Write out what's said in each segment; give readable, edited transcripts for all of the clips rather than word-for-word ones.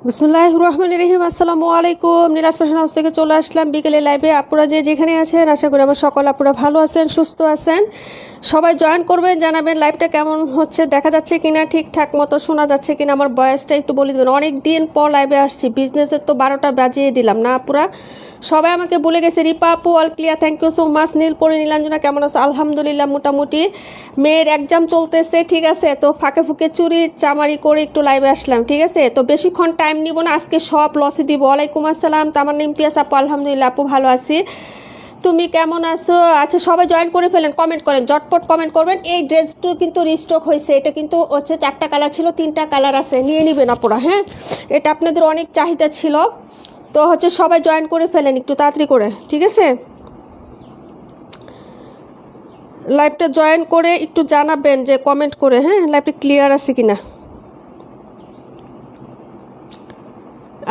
বিসমিল্লাহির রহমানির রহিম। আসসালামু আলাইকুম। নীলাজ ফ্যাশন হাউস থেকে চলে আসলাম বিকেলে লাইভে। আপুরা যে যেখানে আছেন আশা করি আমার সকল আপুরা ভালো আছেন, সুস্থ আছেন। সবাই জয়েন করবেন, জানাবেন লাইভটা কেমন হচ্ছে, দেখা যাচ্ছে কিনা, ঠিকঠাক মতো শোনা যাচ্ছে কিনা, আমার ভয়েসটা একটু বলে দেবেন। অনেক দিন পর লাইভে আসছি, বিজনেসের তো 12টা বাজিয়ে দিলাম না আপুরা। সবাই আমাকে বলে গেছে রিপা আপু all clear, thank you so much. Nilpori Nilanjana কেমন আছে? আলহামদুলিল্লাহ মোটামুটি। মেয়ের এক্সাম চলতেছে, ঠিক আছে, তো ফাঁকে ফুঁকে চুরি চামারি করে একটু লাইভে আসলাম, ঠিক আছে। তো বেশিক্ষণ টাইম নিব না, আজকে সব লসে দিব। ওয়ালাইকুম আসসালাম তামান্না ইমতিয়াজ আপু, আলহামদুলিল্লাহ আপু ভালো আছি, তুমি কেমন আছো? আচ্ছা সবাই জয়েন করে ফেলেন, কমেন্ট করেন, জটপট কমেন্ট করবেন। এই ড্রেসটা কিন্তু রিস্টক হয়েছে, এটা কিন্তু হচ্ছে 4টা কালার ছিল, 3টা কালার আছে, নিয়ে নিবেন আপুরা। হ্যাঁ, এটা আপনাদের অনেক চাহিদা ছিল, তো হচ্ছে সবাই জয়েন করে ফেলেন একটু তাড়াতাড়ি করে, ঠিক আছে। লাইভটা জয়েন করে একটু জানাবেন যে কমেন্ট করে, হ্যাঁ, লাইভটা ক্লিয়ার আছে কিনা।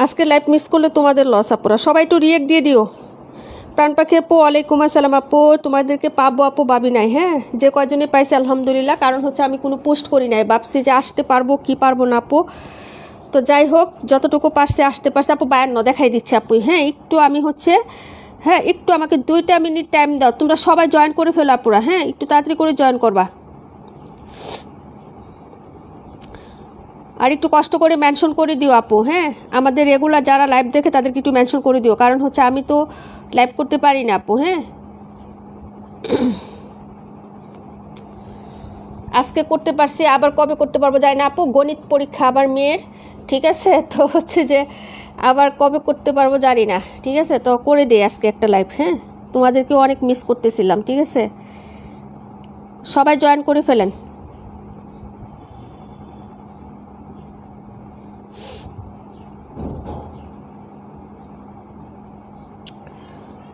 আজকে লাইভ মিস করলে তোমাদের লস আপুরা। সবাই একটু রিয়েক্ট দিয়ে দিও। প্রাণ পাখি আপু ওয়ালাইকুম আসসালাম আপু, তোমাদেরকে পাবো আপু, ভাবি নাই। হ্যাঁ, যে কয়জনে পাইছে আলহামদুলিল্লাহ, কারণ হচ্ছে আমি কোনো পোস্ট করি নাই, ভাবছি যে আসতে পারবো কি পারবো না আপু। তো যাই হোক, যতটুকু পারছে আসতে পারছে আপু। 52 দেখাই দিচ্ছে আপু। হ্যাঁ, একটু আমি হচ্ছে, হ্যাঁ একটু আমাকে 2টা মিনিট টাইম দাও। তোমরা সবাই জয়েন করে ফেলো আপুরা, হ্যাঁ একটু তাড়াতাড়ি করে জয়েন করবা। আর একটু কষ্ট করে মেনশন করে দিও আপু। হ্যাঁ, আমাদের রেগুলার যারা লাইভ দেখে তাদেরকে একটু মেনশন করে দিও, কারণ হচ্ছে আমি তো লাইভ করতে পারি না আপু। হ্যাঁ, আজকে করতে পারছি, আবার কবে করতে পারবো জানি না আপু, গণিত পরীক্ষা আবার মেয়ের, ঠিক আছে। তো হচ্ছে যে আবার কবে করতে পারবো জানি না, ঠিক আছে। তো করে দিই আজকে একটা লাইভ। হ্যাঁ, তোমাদেরকেও অনেক মিস করতেছিলাম, ঠিক আছে। সবাই জয়েন করে ফেলেন।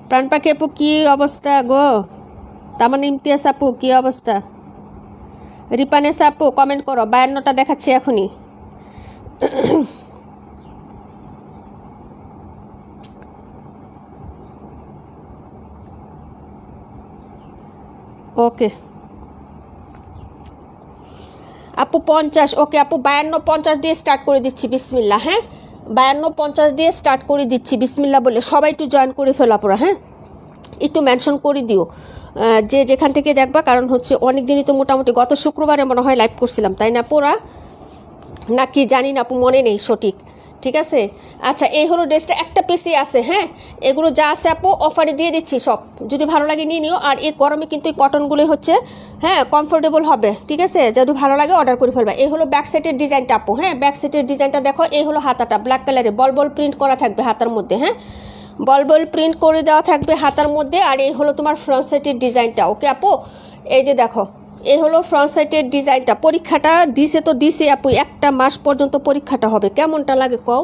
প্রাণ পাখি আপু কী অবস্থা গো? তামান ইমতিয়াজ আপু কী অবস্থা? রিপানেসা আপু কমেন্ট করো। 52টা দেখাচ্ছি এখনই। ওকে আপু 50, ওকে আপু 52-50 দিয়ে স্টার্ট করে দিচ্ছি, বিসমিল্লা। হ্যাঁ, 52-50 দিয়ে স্টার্ট করে দিচ্ছি, বিসমিল্লা বলে সবাই একটু জয়েন করে ফেলা পুরো। হ্যাঁ, একটু মেনশন করে দিও যে যেখান থেকে দেখবা, কারণ হচ্ছে অনেক দিনই তো মোটামুটি গত শুক্রবারে মনে হয় লাইভ করছিলাম, তাই না পুরা? নাকি জানি না আপু, মনে নেই সঠিক, ঠিক আছে। আচ্ছা, এই হলো ড্রেসটা, একটা পিসই আছে। হ্যাঁ, এগুলো যা আছে আপু অফারে দিয়ে দিচ্ছি সব, যদি ভালো লাগে নিয়ে নিও। আর এই গরমে কিন্তু এই কটনগুলোই হচ্ছে, হ্যাঁ, কমফোর্টেবল হবে, ঠিক আছে। যদি ভালো লাগে অর্ডার করে ফেলবা। এই হলো ব্যাক সাইডের ডিজাইনটা আপু। হ্যাঁ, ব্যাক সাইডের ডিজাইনটা দেখো। এই হলো হাতাটা, ব্ল্যাক কালারে বল বল প্রিন্ট করা থাকবে হাতার মধ্যে। হ্যাঁ, বল বল প্রিন্ট করে দেওয়া থাকবে হাতার মধ্যে। আর এই হলো তোমার ফ্রন্ট সাইডের ডিজাইনটা, ওকে আপু। এই যে দেখো, এই হলো ফ্রন্ট সাইডের ডিজাইনটা। পরীক্ষাটা দিছে তো দিছে আপু, 1টা মাস পর্যন্ত পরীক্ষাটা হবে। কেমনটা লাগে কও?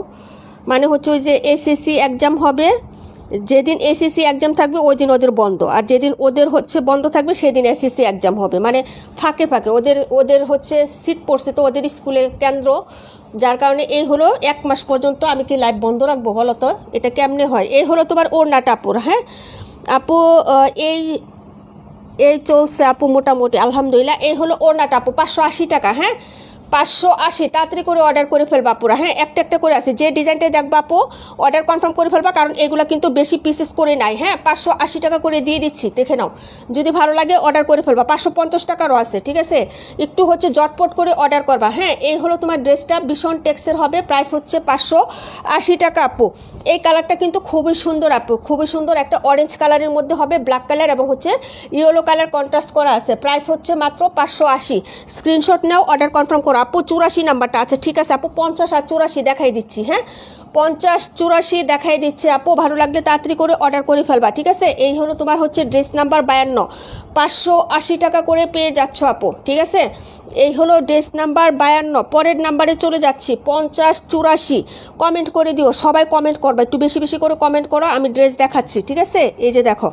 মানে হচ্ছে ওই যে এসএসসি এক্সাম হবে, যেদিন এসএসসি এক্সাম থাকবে ওই দিন ওদের বন্ধ, আর যেদিন ওদের হচ্ছে বন্ধ থাকবে সেদিন এসএসসি এক্সাম হবে। মানে ফাঁকে ফাঁকে ওদের ওদের হচ্ছে সিট পড়ছে তো ওদের স্কুলে কেন্দ্র, যার কারণে এই হলো 1 মাস পর্যন্ত আমি কি লাইভ বন্ধ রাখবো বলো তো? এটা কেমনে হয়? এই হলো তোমার ওড়নাটা আপুর। হ্যাঁ আপু, এই এই চলছে আপু মোটামুটি আলহামদুলিল্লাহ। এই হলো ওড়নাটা আপু, 580 টাকা। হ্যাঁ, 580, তাড়াতাড়ি করে অর্ডার করে ফেলবা পুরা। হ্যাঁ, একটা একটা করে আছে, যে ডিজাইনটাই দেখবা আপু অর্ডার কনফার্ম করে ফেলবা, কারণ এগুলো কিন্তু বেশি পিসেস করে নাই। হ্যাঁ, 580 টাকা করে দিয়ে দিচ্ছি, দেখে নাও। যদি ভালো লাগে অর্ডার করে ফেলবা। 550 টাকারও আছে, ঠিক আছে। একটু হচ্ছে জটপট করে অর্ডার করবা। হ্যাঁ, এই হলো তোমার ড্রেসটা, ভীষণ টেক্সের হবে, প্রাইস হচ্ছে 580 টাকা আপু। এই কালারটা কিন্তু খুবই সুন্দর আপু, খুবই সুন্দর। একটা অরেঞ্জ কালারের মধ্যে হবে, ব্ল্যাক কালার এবং হচ্ছে ইয়েলো কালার কন্ট্রাস্ট করা আছে। প্রাইস হচ্ছে মাত্র 580। স্ক্রিনশট নাও, অর্ডার কনফার্ম করো আপু। 84 নাম্বারটা, আচ্ছা ঠিক আছে আপু। 50 আর 84 দেখাই দিচ্ছি। হ্যাঁ, 50-84 দেখাই দিচ্ছে আপু, ভালো লাগলে তাড়াতাড়ি করে অর্ডার করে ফেলবা, ঠিক আছে। এই হলো তোমার হচ্ছে ড্রেস নাম্বার 52, 580 টাকা করে পেয়ে যাচ্ছ আপু, ঠিক আছে। এই হলো ড্রেস নাম্বার 52। পরের নাম্বারে চলে যাচ্ছি, 50-84। কমেন্ট করে দিও, সবাই কমেন্ট করবা, একটু বেশি বেশি করে কমেন্ট করো, আমি ড্রেস দেখাচ্ছি, ঠিক আছে। এই যে দেখো,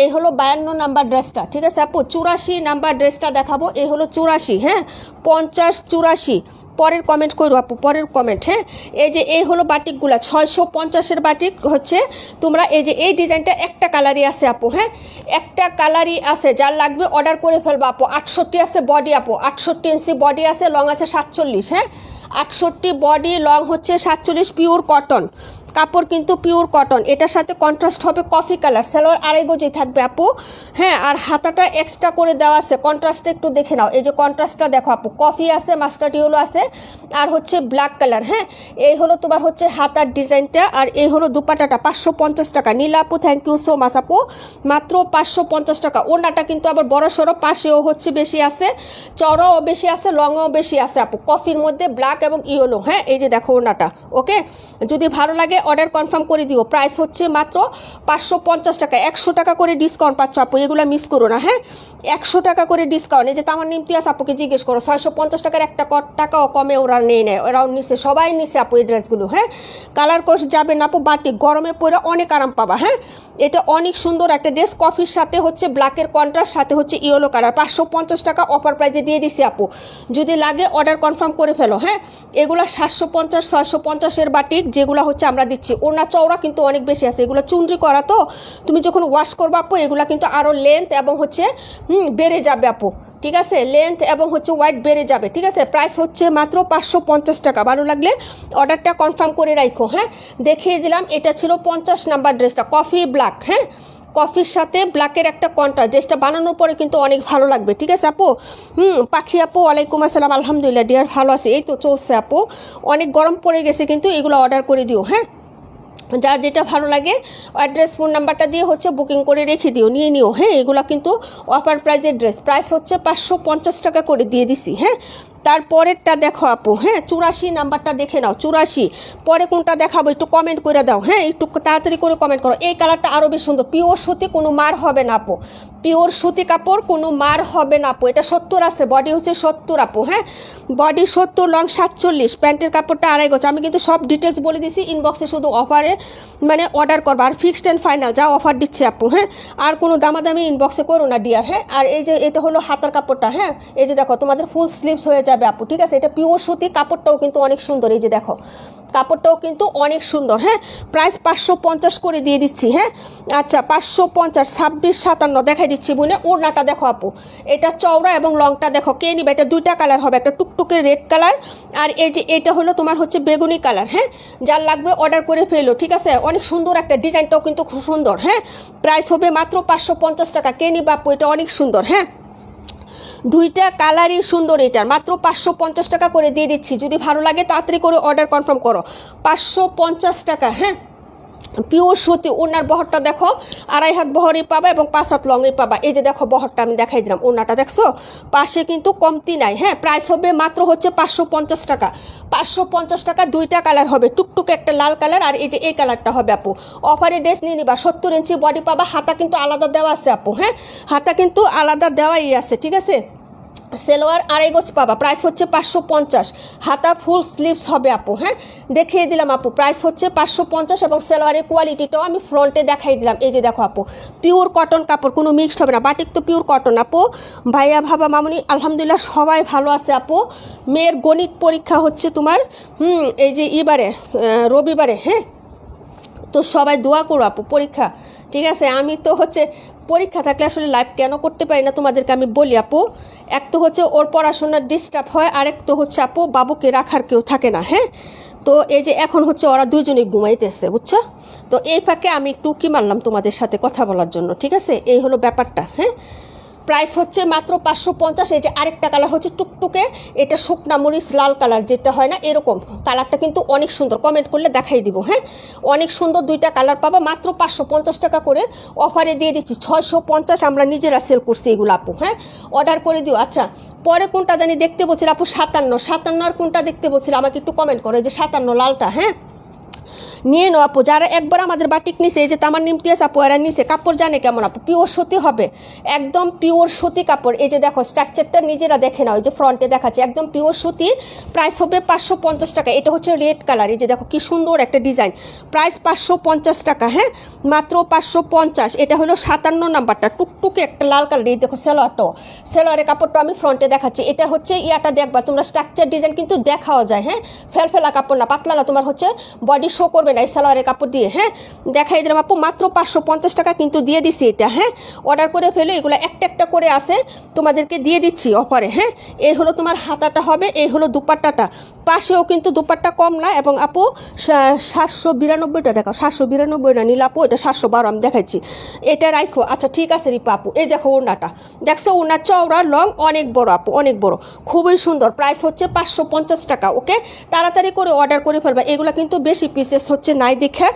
এই হলো 52 নাম্বার ড্রেসটা, ঠিক আছে আপু। 84 নাম্বার ড্রেসটা দেখাবো। এই হলো 84। হ্যাঁ, 50-84 পরের কমেন্ট করো আপু, পরের কমেন্ট। হ্যাঁ, এই যে এই হলো বাটিকগুলা 650-এর বাটিক হচ্ছে। তোমরা এই যে এই ডিজাইনটা একটা কালারই আছে আপু। হ্যাঁ, একটা কালারই আছে, যার লাগবে অর্ডার করে ফেলবো আপু। 68 আছে বডি আপু, 68 ইঞ্চি বডি আছে, লং আছে 47। হ্যাঁ, 68 বডি, লং হচ্ছে 47, পিওর কটন কাপড়, কিন্তু পিওর কটন। এটার সাথে কন্ট্রাস্ট হবে কফি কালার, সালোয়ার আড়াই গজই থাকবে আপু। হ্যাঁ, আর হাতাটা এক্সট্রা করে দেওয়া আছে, কন্ট্রাস্টটা একটু দেখে নাও। এই যে কন্ট্রাস্টটা দেখো আপু, কফি আছে, মাস্টার্ড ইয়েলো আছে, আর হচ্ছে ব্ল্যাক কালার। হ্যাঁ, এই হলো তোমার হচ্ছে হাতার ডিজাইনটা, আর এই হলো দুপাটাটা 550 টাকা। নীলা আপু থ্যাংক ইউ সো মাচ আপু, মাত্র 550 টাকা। ওড়নাটা কিন্তু আবার বড় সড়ো, পাশেও হচ্ছে বেশি আছে, চড়াও বেশি আছে, লংও বেশি আছে আপু, কফির মধ্যে ব্ল্যাক এবং ইয়েলো। হ্যাঁ, এই যে দেখো ওড়নাটা। ওকে, যদি ভালো লাগে অর্ডার কনফার্ম করে দিও। প্রাইস হচ্ছে মাত্র 550 টাকা। 100 টাকা করে ডিসকাউন্ট পাচ্ছ আপু, এগুলো মিস করো না। হ্যাঁ, 100 টাকা করে ডিসকাউন্ট। এই যে তামার ইমতিয়াজ আপুকে জিজ্ঞেস করো, 650 টাকার একটা টাকাও কমে ওরা নেয়, ওরাও নিচ্ছে, সবাই নিচ্ছে আপু এই ড্রেসগুলো। হ্যাঁ, কালার কোর্স যাবে না আপু, বাটি গরমে পরে অনেক আরাম পাবা। হ্যাঁ, এটা অনেক সুন্দর একটা ড্রেস, কফির সাথে হচ্ছে ব্ল্যাকের কন্ট্রাস্ট, সাথে হচ্ছে ইয়েলো কালার। 550 টাকা অফার প্রাইজে দিয়ে দিছি আপু, যদি লাগে অর্ডার কনফার্ম করে ফেলো। হ্যাঁ, এগুলো 750 650-এর বাটিক যেগুলো হচ্ছে আমরা দিচ্ছি। ওড়না চওড়া কিন্তু অনেক বেশি আছে, এগুলো চুনরি করা, তো তুমি যখন ওয়াশ করবা আপু এগুলো কিন্তু আরও লেন্থ এবং হচ্ছে বেড়ে যাবে আপু। ঠিক আছে, লেন্থ এবং হচ্ছে ওয়াইড বেড়ে যাবে। ঠিক আছে, প্রাইস হচ্ছে মাত্র 550 টাকা। ভালো লাগলে অর্ডারটা কনফার্ম করে রাখো। হ্যাঁ, দেখিয়ে দিলাম, এটা ছিল 50 নাম্বার ড্রেসটা, কফি ব্ল্যাক। হ্যাঁ, কফির সাথে ব্ল্যাকের একটা কন্ট্রাস্ট, ড্রেসটা বানানোর পরে কিন্তু অনেক ভালো লাগবে। ঠিক আছে আপু। পাখি আপু ওয়ালাইকুম আসসালাম, আলহামদুলিল্লাহ ডিয়ার, ভালো আছে, এই তো চলছে আপু, অনেক গরম পড়ে গেছে, কিন্তু এগুলো অর্ডার করে দিও। হ্যাঁ, যার যেটা ভালো লাগে অ্যাড্রেস ফোন নাম্বারটা দিয়ে হচ্ছে বুকিং করে রেখে দিও, নিয়ে নিও। হ্যাঁ, এগুলো কিন্তু অফার প্রাইজের ড্রেস, প্রাইস হচ্ছে 550 টাকা করে দিয়ে দিছি। হ্যাঁ, তারপরেরটা দেখো আপু। হ্যাঁ, 84 নাম্বারটা দেখে নাও, 84। পরে কোনটা দেখাবো একটু কমেন্ট করে দাও। হ্যাঁ, একটু তাড়াতাড়ি করে কমেন্ট করো। এই কালারটা আরও বেশ সুন্দর, পিওর সুতি, কোনো মার হবে না আপু, পিওর সুতি কাপড়, কোনো মার হবে না আপু। এটা 70 আছে, বডি হচ্ছে 70 আপু। হ্যাঁ, বডি 70, লং 47, প্যান্টের কাপড়টা আড়াই গজ। আমি কিন্তু সব ডিটেলস বলে দিছি, ইনবক্সে শুধু অফারে মানে অর্ডার করবো, আর ফিক্সড অ্যান্ড ফাইনাল যা অফার দিচ্ছে আপু। হ্যাঁ, আর কোনো দামাদামি ইনবক্সে করো না ডিয়ার। হ্যাঁ, আর এই যে এটা হলো হাতার কাপড়টা। হ্যাঁ, এই যে দেখো তোমাদের ফুল স্লিভস হয়ে যাবে আপু। ঠিক আছে, এটা পিওর সুতি, কাপড়টাও কিন্তু অনেক সুন্দর, এই যে দেখো কাপড়টাও কিন্তু অনেক সুন্দর। হ্যাঁ, প্রাইস 550 করে দিয়ে দিচ্ছি। হ্যাঁ, আচ্ছা 550, 26 57 দেখাই দিচ্ছি বুনে। ওড়নাটা দেখো আপু, এটা চওড়া এবং লংটা দেখো, কে নিবে, এটা দুইটা কালার হবে, একটা টুকটুকে রেড কালার, আর এই যে এটা হলো তোমার হচ্ছে বেগুনি কালার। হ্যাঁ, যার লাগবে অর্ডার করে ফেলো। ঠিক আছে, অনেক সুন্দর একটা ডিজাইনটাও কিন্তু খুব সুন্দর। হ্যাঁ, প্রাইস হবে মাত্র 550 টাকা। কে নিবে আপু, এটা অনেক সুন্দর। হ্যাঁ, দুইটা কালারই সুন্দর, এটার মাত্র 550 টাকা করে দিয়ে দিচ্ছি। যদি ভালো লাগে তাড়াতাড়ি করে অর্ডার কনফার্ম করো, 550 টাকা। হ্যাঁ, পিওর সুতি। ওনার বহরটা দেখো, আড়াই হাত বহরই পাবা এবং 5 হাত লংই পাবা। এই যে দেখো বহরটা আমি দেখাই দিলাম, ওনাটা দেখছো, পাশে কিন্তু কমতি নাই। হ্যাঁ, প্রাইস হবে মাত্র হচ্ছে 550 টাকা। 550 টাকা, দুইটা কালার হবে, টুকটুকে একটা লাল কালার, আর এই যে এই কালারটা হবে আপু। অফারে ড্রেস নিয়ে নিবা, 70 ইঞ্চি বডি পাবা, হাতা কিন্তু আলাদা দেওয়া আছে আপু। হ্যাঁ, হাতা কিন্তু আলাদা দেওয়াই আছে। ঠিক আছে, সেলোয়ার আড়াই গজ পাবা, প্রাইস হচ্ছে 550, হাতা ফুল স্লিভস হবে আপু। হ্যাঁ, দেখিয়ে দিলাম আপু, প্রাইস হচ্ছে 550, এবং সেলোয়ারের কোয়ালিটিটাও আমি ফ্রন্টে দেখাই দিলাম। এই যে দেখো আপু, পিওর কটন কাপড়, কোনো মিক্সড হবে না, বাটিক তো পিওর কটন আপু। ভাইয়া ভাবা মামুনি আলহামদুলিল্লাহ সবাই ভালো আছে আপু। মেয়ের গণিত পরীক্ষা হচ্ছে তোমার এই যে এবারে রবিবারে। হ্যাঁ, তো সবাই দোয়া করো আপু, পরীক্ষা। ঠিক আছে, আমি তো হচ্ছে পরীক্ষা থাকলে আসলে লাইভ কেন করতে পারি না তোমাদেরকে আমি বলি আপু। এক তো হচ্ছে ওর পড়াশোনার ডিস্টার্ব হয়, আরেক তো হচ্ছে আপু বাবুকে রাখার কেউ থাকে না। হ্যাঁ, তো এই যে এখন হচ্ছে ওরা দুজনেই ঘুমাইতেছে, বুঝছো, তো এই ফাঁকে আমি একটু কি মারলাম তোমাদের সাথে কথা বলার জন্য। ঠিক আছে, এই হলো ব্যাপারটা। হ্যাঁ, প্রাইস হচ্ছে মাত্র 550। এই যে আরেকটা কালার হচ্ছে টুকটুকে, এটা শুকনা মরিচ লাল কালার যেটা হয় না, এরকম কালারটা কিন্তু অনেক সুন্দর, কমেন্ট করলে দেখাই দিব। হ্যাঁ, অনেক সুন্দর, দুইটা কালার পাবা, মাত্র 550 টাকা করে অফারে দিয়ে দিচ্ছি। 650 আমরা নিজেরা সেল করছি এগুলো আপু। হ্যাঁ, অর্ডার করে দিও। আচ্ছা, পরে কোনটা জানি দেখতে বলছিল আপু, 57 আর কোনটা দেখতে বলছিল আমাকে একটু কমেন্ট করো। এই যে 57 লালটা। হ্যাঁ, নিয়ে নাও আপু। যারা একবার আমাদের বাটিক নিছে, এই যে তামার নিমতিয়াস আপু এরা নিছে, কাপড় জানে কেমন আপু, পিওর সুতি হবে, একদম পিওর সুতি কাপড়। এই যে দেখো স্ট্রাকচারটা নিজেরা দেখে নাও, এই যে ফ্রন্টে দেখাচ্ছে একদম পিওর সুতি। প্রাইস হবে 550 টাকা। এটা হচ্ছে রেড কালার, এই যে দেখো কি সুন্দর একটা ডিজাইন, প্রাইস 550 টাকা। হ্যাঁ, মাত্র 550। এটা হলো 57 নাম্বারটা, টুকটুকে একটা লাল কালার। এই দেখো সেলোয়ারটাও, সেলোয়ারের কাপড়টা আমি ফ্রন্টে দেখাচ্ছি। এটা হচ্ছে ইয়াটা দেখবা তোমরা, স্ট্রাকচার ডিজাইন কিন্তু দেখাও যায়। হ্যাঁ, ফেলফেলা কাপড় না, পাতলা না, তোমার হচ্ছে বডি শো করবে না এই সালোয়ারের কাপড় দিয়ে। হ্যাঁ, দেখাই দিলাম আপু, মাত্র 550 টাকা কিন্তু দিয়ে দিছি এটা। হ্যাঁ, অর্ডার করে ফেলো, এগুলো একটা একটা করে আসে, তোমাদেরকে দিয়ে দিচ্ছি অফারে। হ্যাঁ, এই হলো তোমার হাতাটা হবে, এই হলো দুপাট্টাটা, পাশেও কিন্তু দুপাট্টা কম না। এবং আপু 792টা দেখাও, 792 না নীল আপু, এটা 712 আমি দেখাচ্ছি, এটা রাখো। আচ্ছা ঠিক আছে রিপা আপু। এই দেখো ওড়নাটা, দেখছো ওড়না চওড়া লং, অনেক বড় আপু, অনেক বড়, খুবই সুন্দর। প্রাইস হচ্ছে 550 টাকা। ওকে, তাড়াতাড়ি করে অর্ডার করে ফেলবা, এগুলো কিন্তু বেশি পিসেস হচ্ছে নাই দেখে,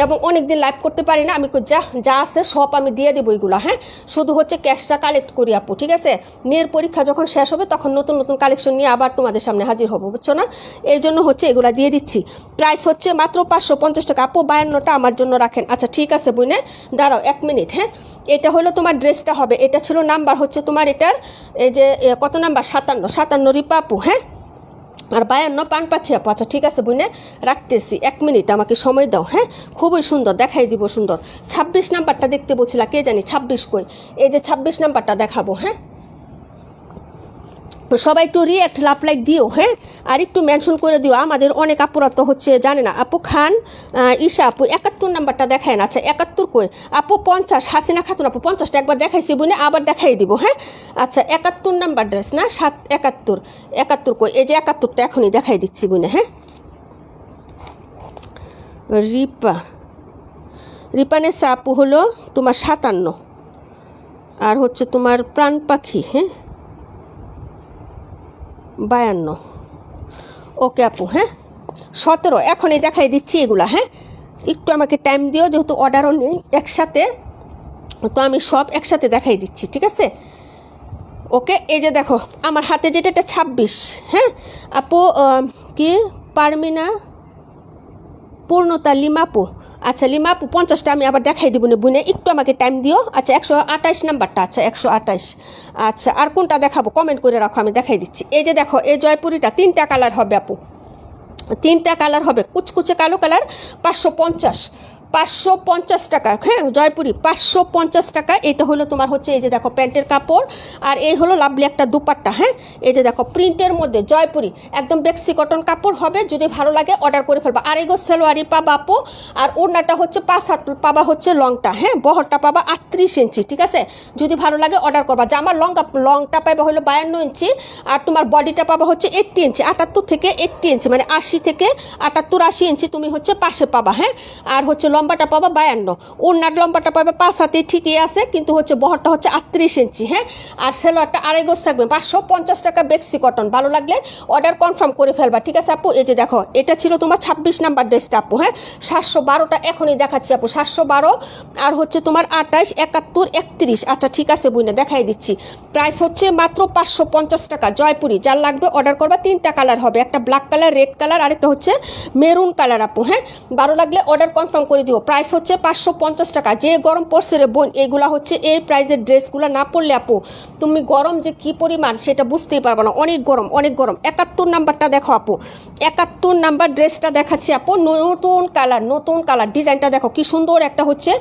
এবং অনেক দিন লাইভ করতে পারি না আমি, যা যা আছে সব আমি দিয়ে দেবো এগুলো। হ্যাঁ, শুধু হচ্ছে ক্যাশটা কালেক্ট করি আপু, ঠিক আছে? মেয়ের পরীক্ষা যখন শেষ হবে তখন নতুন নতুন কালেকশন নিয়ে আবার তোমাদের সামনে হাজির হবো, বুঝছো না? এই জন্য হচ্ছে এগুলা দিয়ে দিচ্ছি। প্রাইস হচ্ছে মাত্র 550 টাকা। আপু 52টা আমার জন্য রাখেন। আচ্ছা ঠিক আছে বুনে, দাঁড়াও 1 মিনিট। হ্যাঁ, এটা হলো তোমার ড্রেসটা হবে, এটা ছিল নাম্বার হচ্ছে তোমার এটার, এই যে কত নাম্বার, 57 রিপা আপু। হ্যাঁ, আর 52 পান পাখি আপু। আচ্ছা ঠিক আছে বুনে, রাখতেছি 1 মিনিট, আমাকে সময় দাও। হ্যাঁ, খুবই সুন্দর, দেখাই দিব সুন্দর। 26 নাম্বারটা দেখতে বলছিলা, কে জানি 26 কই, এই যে 26 নাম্বারটা দেখাবো। হ্যাঁ, সবাই একটু রিঅ্যাক্ট লাভ লাইক দিও। হ্যাঁ, আর একটু মেনশন করে দিও, আমাদের অনেক আপুরা তো হচ্ছে জানে না। আপু খান ঈশা আপু 71 নাম্বারটা দেখায় না। আচ্ছা 71 কই আপু, 50 হাসিনা খাতুন আপু, 50টা একবার দেখাইছি বুনে, আবার দেখাই দিব। হ্যাঁ, আচ্ছা 71 নাম্বার ড্রেস না, 71 কই, এই যে 71টা এখনই দেখাই দিচ্ছি বুনে। হ্যাঁ, রিপানেসা আপু হলো তোমার 57, আর হচ্ছে তোমার প্রাণ পাখি, হ্যাঁ 52। ওকে আপু। হ্যাঁ, 17 এখনই দেখাই দিচ্ছি এগুলা। হ্যাঁ, একটু আমাকে টাইম দিও, যেহেতু অর্ডারও নেই একসাথে, তো আমি সব একসাথে দেখাই দিচ্ছি, ঠিক আছে? ওকে, এই যে দেখো আমার হাতে যেটা, এটা 26। হ্যাঁ আপু, কি পারমিনা পূর্ণতা লিমাপু। আচ্ছা লিমাপু 50টা আমি আবার দেখাই দিব বুনে, একটু আমাকে টাইম দিও। আচ্ছা 128 নাম্বারটা, আচ্ছা 128। আচ্ছা আর কোনটা দেখাবো কমেন্ট করে রাখো, আমি দেখাই দিচ্ছি। এই যে দেখো, এই জয়পুরিটা 3টা কালার হবে আপু, 3টা কালার হবে, কুচকুচে কালো কালার, 550 টাকা। হ্যাঁ, জয়পুরি 550 টাকা। এটা হলো তোমার হচ্ছে এই যে দেখো প্যান্টের কাপড়, আর এই হলো লাভলি একটা দুপাট্টা। হ্যাঁ, এই যে দেখো প্রিন্টের মধ্যে জয়পুরি, একদম বেক্সি কটন কাপড় হবে। যদি ভালো লাগে অর্ডার করে ফেলবা। আর এগো সেলোয়ারি পাবা আপু, আর ওড়নাটা হচ্ছে 5 হাত পাবা হচ্ছে লংটা। হ্যাঁ, বহরটা পাবা 38 ইঞ্চি, ঠিক আছে? যদি ভালো লাগে অর্ডার করবা। জামার লংটা পাবা হলো 52 ইঞ্চি, আর তোমার বডিটা পাবা হচ্ছে 80 ইঞ্চি, 78 থেকে 80 ইঞ্চি, মানে 80 থেকে 78-80 ইঞ্চি তুমি হচ্ছে পাশে পাবা। হ্যাঁ, আর হচ্ছে লম্বাটা পাবা 52, ওড়নার লম্বাটা পাবে 5 হাতে, ঠিকই আছে, কিন্তু হচ্ছে বহরটা হচ্ছে 38 ইঞ্চি। হ্যাঁ, আর সেলোয়ারটা আড়াই গজ থাকবে। 550 টাকা বেক্সি কটন। ভালো লাগলে অর্ডার কনফার্ম করে ফেলবা, ঠিক আছে আপু? এই যে দেখো, এটা ছিল তোমার 26 নাম্বার ড্রেসটা আপু। হ্যাঁ, 712টা এখনই দেখাচ্ছি আপু, 712, আর হচ্ছে তোমার 28, 71, 31। আচ্ছা ঠিক আছে বুঝলে দেখাই দিচ্ছি। প্রাইস হচ্ছে মাত্র 550 টাকা। জয়পুরি, যার লাগবে অর্ডার করবা। 3টা কালার হবে, একটা ব্ল্যাক কালার, রেড কালার, আরেকটা হচ্ছে মেরুন কালার আপু। হ্যাঁ, ভালো লাগলে অর্ডার কনফার্ম করে দিও। প্রাইস হচ্ছে 550 টাকা। যে গরম পড়ছে রে বোন, এগুলা হচ্ছে এই প্রাইসের ড্রেসগুলো না পরলে আপু তুমি গরম যে কি পরিমাণ সেটা বুঝতেই পারবো না। অনেক গরম, অনেক গরম। 71 নাম্বারটা দেখো আপু, 71 নাম্বার ড্রেসটা দেখাচ্ছি আপু। নতুন কালার ডিজাইনটা দেখো কি সুন্দর, একটা হচ্ছে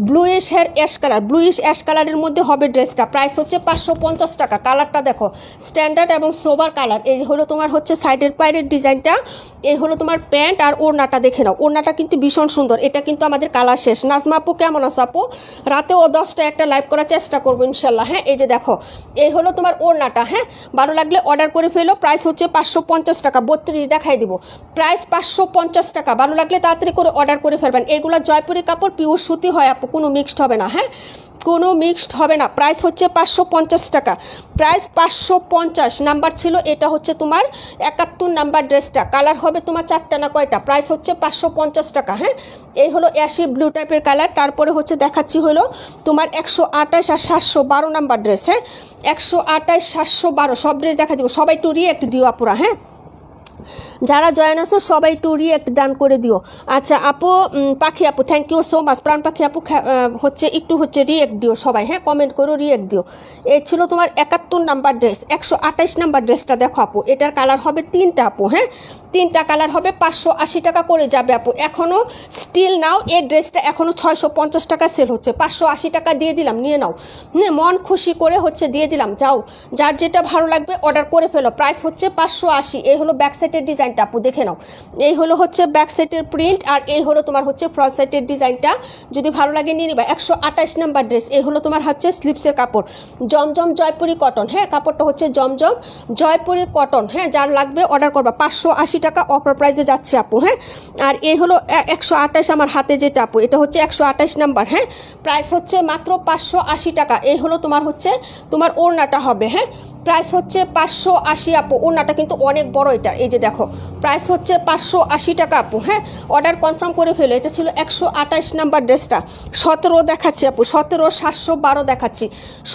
bluish ash colour, bluish ash কালারের মধ্যে হবে ড্রেসটা। প্রাইস হচ্ছে 550 টাকা। কালারটা দেখো স্ট্যান্ডার্ড এবং সোবার কালার। এই হলো তোমার হচ্ছে সাইডের পায়ের ডিজাইনটা, এই হলো তোমার প্যান্ট, আর ওড়নাটা দেখে নাও। ওড়নাটা কিন্তু ভীষণ সুন্দর। এটা কিন্তু আমাদের কালার শেষ। নাজমা আপু কেমন আছো আপু? রাতেও 10টা একটা লাইভ করার চেষ্টা করবো ইনশাল্লাহ। হ্যাঁ, এই যে দেখো, এই হলো তোমার ওড়নাটা। হ্যাঁ, ভালো লাগলে অর্ডার করে ফেলো। প্রাইস হচ্ছে 550 টাকা। 32 দেখাই দিব। প্রাইস 550 টাকা। ভালো লাগলে তাড়াতাড়ি করে অর্ডার করে ফেলবেন। এগুলো জয়পুরি কাপড়, পিওর সুতি হয় আপু, কোনো মিক্সড হবে না। হ্যাঁ, কোনো মিক্সড হবে না। প্রাইস হচ্ছে 550 টাকা। প্রাইস 550 নাম্বার ছিল। এটা হচ্ছে তোমার 71 নাম্বার ড্রেসটা। কালার হবে তোমার 4টা না কয়টা? প্রাইস হচ্ছে 550 টাকা। হ্যাঁ, এই হলো অ্যাশি ব্লু টাইপের কালার। তারপরে হচ্ছে দেখাচ্ছি হলো তোমার 128 আর 712 নাম্বার ড্রেস। হ্যাঁ, 128, 712 সব ড্রেস দেখা দিব। সবাই একটু রিঅ্যাক্ট দিও আপুরা। হ্যাঁ, যারা জয়েন আছো সবাই একটু রিয়েক্ট ডান করে দিও। আচ্ছা আপু পাখি আপু thank you so much. Pran Pakhi আপু হচ্ছে একটু হচ্ছে রিয়েক্ট দিও সবাই, হ্যাঁ কমেন্ট করো রিয়েক্ট দিও। এই ছিল তোমার 71 নাম্বার ড্রেস। 128 নাম্বার ড্রেসটা দেখো আপু, এটার কালার হবে 3টা আপু, হ্যাঁ 3টা কালার হবে 580 টাকা করে যাবে আপু। এখনও স্টিল নাও, এই ড্রেসটা এখনও 650 টাকা সেল হচ্ছে, 580 টাকা দিয়ে দিলাম, নিয়ে নাও, মন খুশি করে হচ্ছে দিয়ে দিলাম। যাও যার যেটা ভালো লাগবে অর্ডার করে ফেলো। প্রাইস হচ্ছে 580। এই হলো ব্যাক সাইডের ডিজাইনটা আপু, দেখে নাও। এই হলো হচ্ছে ব্যাক সাইডের প্রিন্ট, আর এই হলো তোমার হচ্ছে ফ্রন্ট সাইডের ডিজাইনটা। যদি ভালো লাগে নিয়ে নিবা। 128 নাম্বার ড্রেস। এই হলো তোমার হচ্ছে স্লিপসের কাপড়, জমজম জয়পুরি কটন, হ্যাঁ কাপড়টা হচ্ছে জমজম জয়পুরি কটন, হ্যাঁ যার লাগবে অর্ডার করবা। 580 টাকা অফার প্রাইসে যাচ্ছে আপু, হ্যাঁ। আর এই হলো 128 আমার হাতে যেটা আপু, এটা হচ্ছে 128 নাম্বার, হ্যাঁ প্রাইস হচ্ছে মাত্র 580 টাকা। এই হলো তোমার হচ্ছে তোমার ওড়নাটা হবে, হ্যাঁ প্রাইস হচ্ছে 580 আপু। ওড়নাটা কিন্তু অনেক বড় এটা, এই যে দেখো প্রাইস হচ্ছে 580 টাকা আপু, হ্যাঁ অর্ডার কনফার্ম করে ফেলো। এটা ছিল 128 নাম্বার ড্রেসটা। 17 দেখাচ্ছি আপু, 17 712 দেখাচ্ছি,